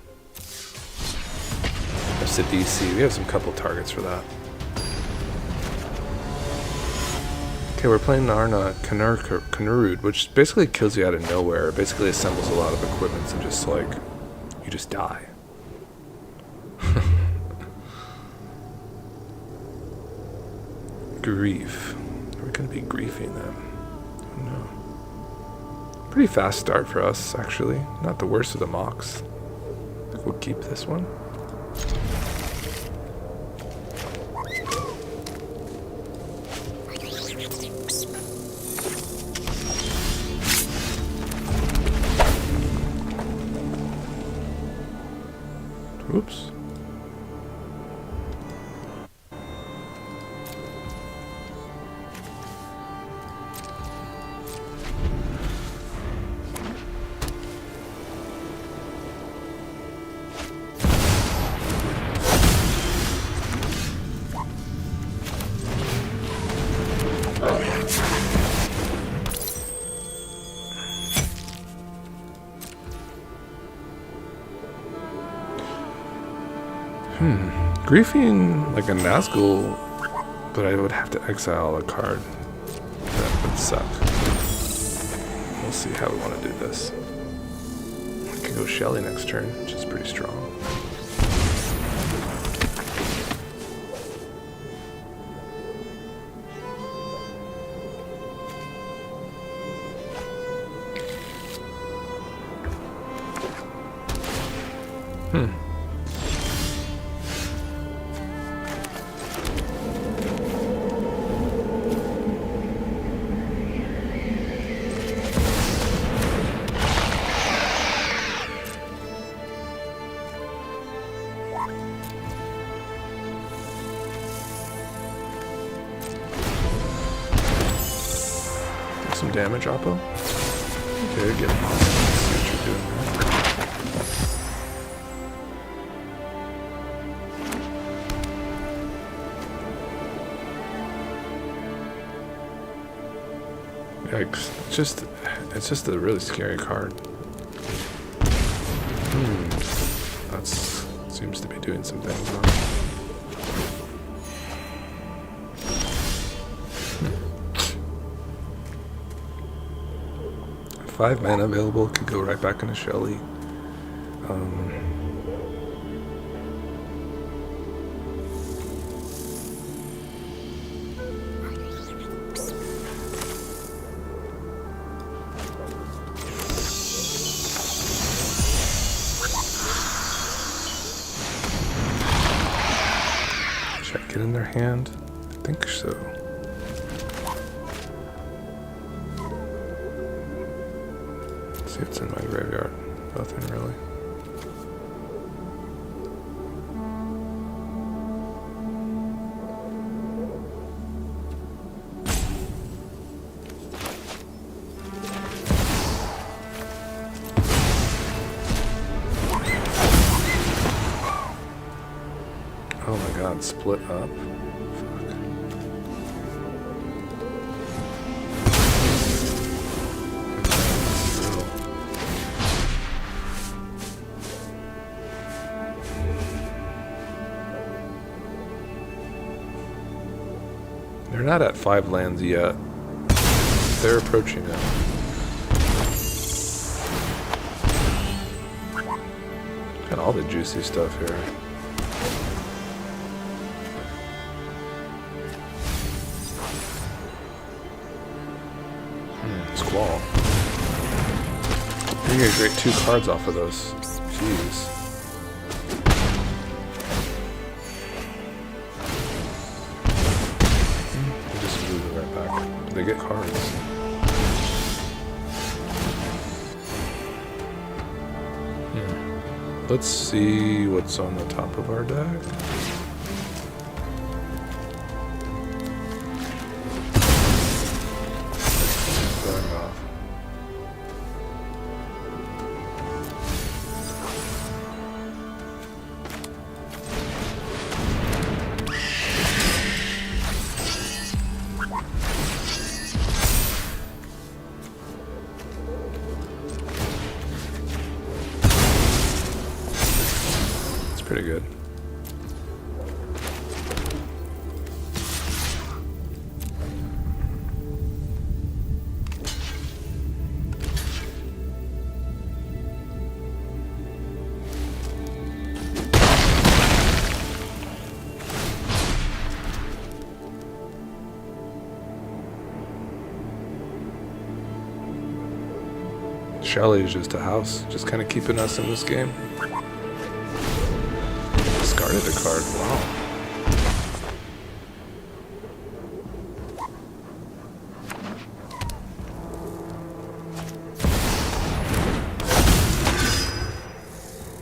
There's the DC. We have some couple targets for that. Okay, we're playing Narna Kanurud, which basically kills you out of nowhere. It basically assembles a lot of equipment and just like you just die. Grief. We're gonna be griefing them. Oh no. Pretty fast start for us, actually. Not the worst of the mocks. I think we'll keep this one. Oops. Griefing like a Nazgul, but I would have to exile a card. That would suck. We'll see how we want to do this. I could go Shelly next turn, which is pretty strong. Some damage, Oppo. Okay, get it. See what you're doing there. Yikes. It's just a really scary card. That seems to be doing some things wrong. 5 mana available, could go right back into Shelly. Should I get in their hand? I think so. See what's in my graveyard. Nothing really. Oh my god, split up. They're not at 5 lands yet. They're approaching it. Got all the juicy stuff here. Squall. You're gonna get 2 cards off of those. Jeez. They get cards. Let's see what's on the top of our deck. Going off. Pretty good. Shelly is just a house, just kind of keeping us in this game. Discarded a card, wow.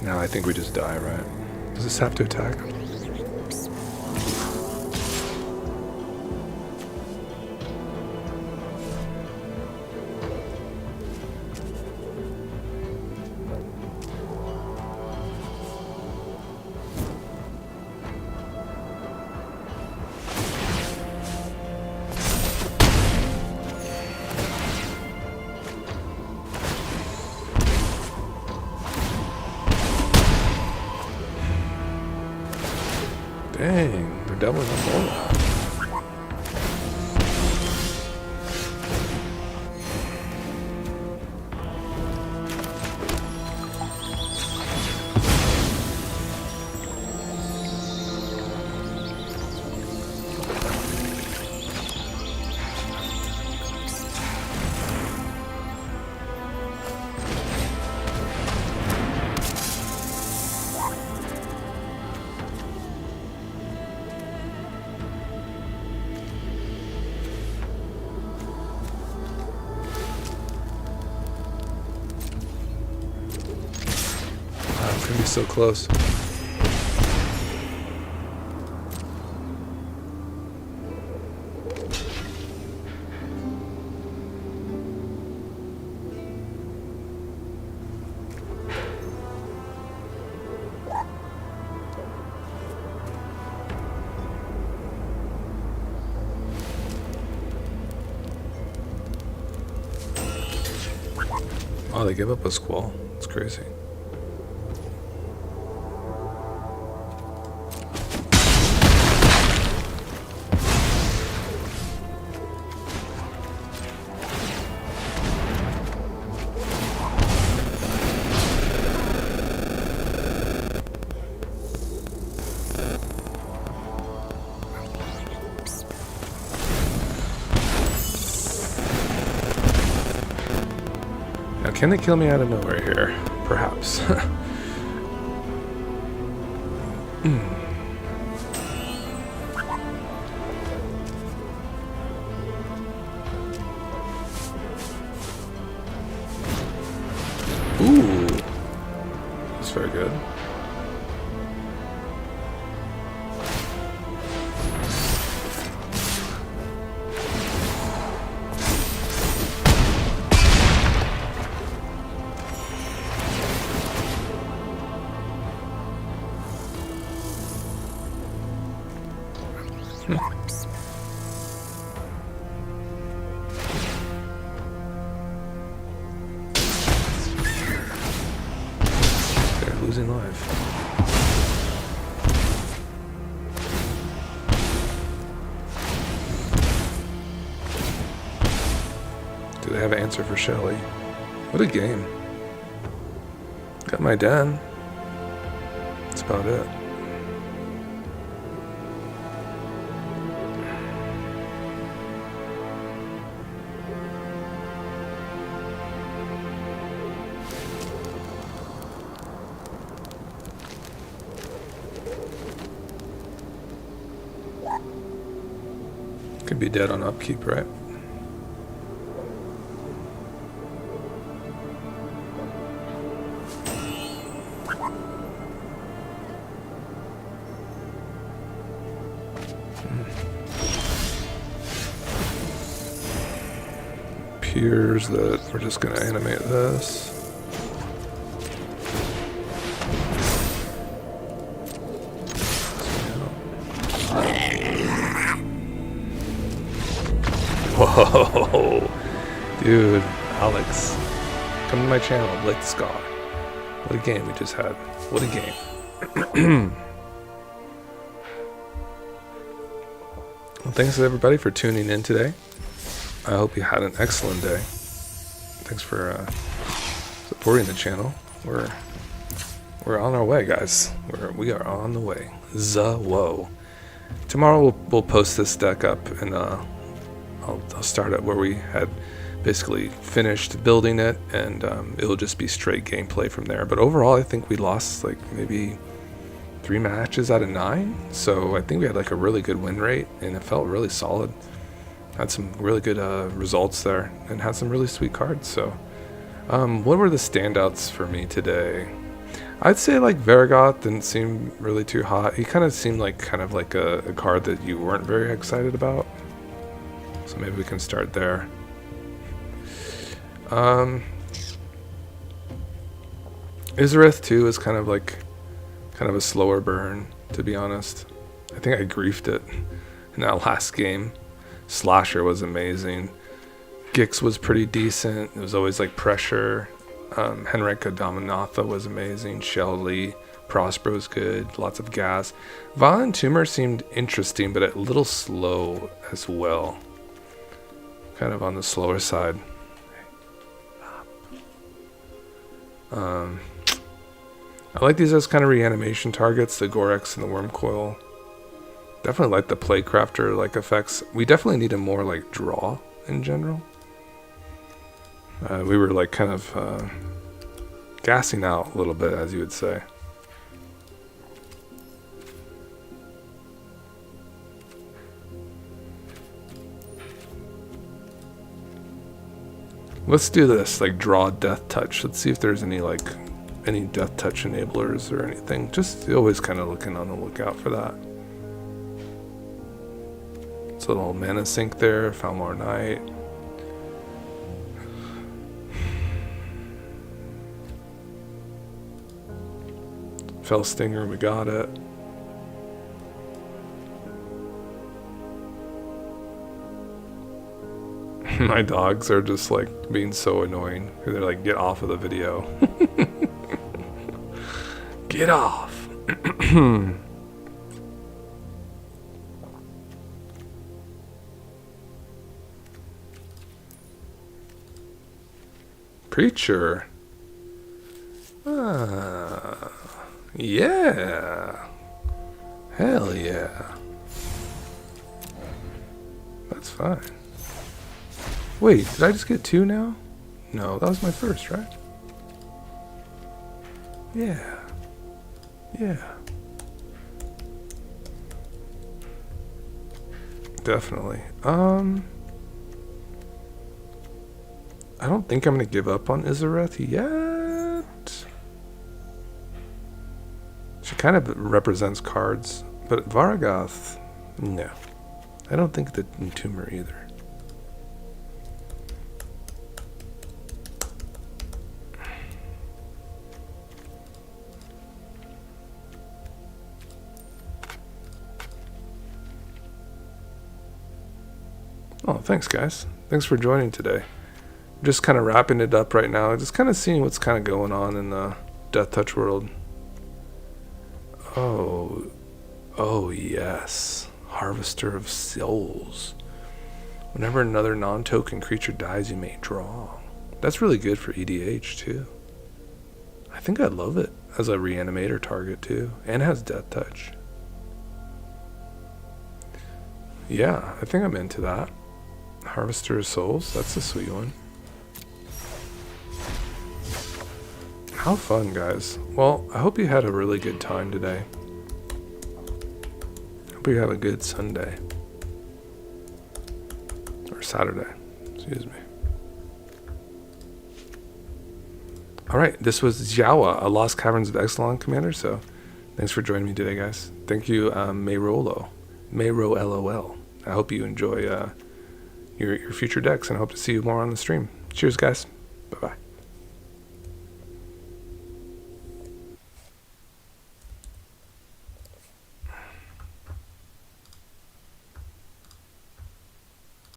Now I think we just die, right? Does this have to attack? Dang, they're doubling up more. It's gonna be so close. Oh, they give up a squall. It's crazy. Now, can they kill me out of nowhere here? Perhaps. Ooh. That's very good. They're losing life. Do they have an answer for Shelly? What a game. Got my den. That's about it. Could be dead on upkeep, right? Appears that we're just going to animate this. Whoa, dude, Alex, come to my channel, Blitz Scar. What a game we just had. What a game. Well, thanks everybody for tuning in today. I hope you had an excellent day. Thanks for supporting the channel. We're on our way, guys. We are on the way. Zoyowa. Tomorrow we'll post this deck up, and I'll start at where we had basically finished building it, and it'll just be straight gameplay from there. But overall, I think we lost like maybe 3 matches out of 9, so I think we had like a really good win rate, and it felt really solid. Had some really good results there, and had some really sweet cards. So what were the standouts for me today? I'd say like Vargot didn't seem really too hot. He kind of seemed like a card that you weren't very excited about. So maybe we can start there. Izarith too is kind of a slower burn, to be honest. I think I griefed it in that last game. Slasher was amazing. Gix was pretty decent. It was always like pressure. Henrika Dominatha was amazing. Shelly, Prospero is good. Lots of gas. Violent Tumor seemed interesting, but a little slow as well. Kind of on the slower side. I like these as kind of reanimation targets, the Gorex and the Worm Coil. Definitely like the Playcrafter like effects. We definitely need a more like draw in general. We were like kind of gassing out a little bit, as you would say. Let's do this, like draw Deathtouch. Let's see if there's any like any Deathtouch enablers or anything. Just always kind of looking on the lookout for that. It's a little mana sink there, Falmar Knight. Fell Stinger, we got it. My dogs are just like being so annoying. They're like, get off of the video. Get off. Preacher. Yeah. Hell yeah. That's fine. Wait, did I just get 2 now? No, that was my first, right? Yeah. Yeah. Definitely. I don't think I'm gonna give up on Izareth yet. She kind of represents cards, but Varagath, no. I don't think the Tumor either. Oh, thanks guys. Thanks for joining today. Just kind of wrapping it up right now. Just kind of seeing what's kind of going on in the Deathtouch world. Oh yes. Harvester of Souls. Whenever another non-token creature dies, you may draw. That's really good for EDH too. I think I love it as a reanimator target too. And it has Deathtouch. Yeah, I think I'm into that. Harvester of Souls, that's a sweet one. How fun, guys. Well, I hope you had a really good time today. Hope you have a good Sunday. Or Saturday, excuse me. Alright, this was Zoyowa, a Lost Caverns of Exelon commander, so thanks for joining me today, guys. Thank you, Mayro LOL. I hope you enjoy your future decks, and I hope to see you more on the stream. Cheers, guys.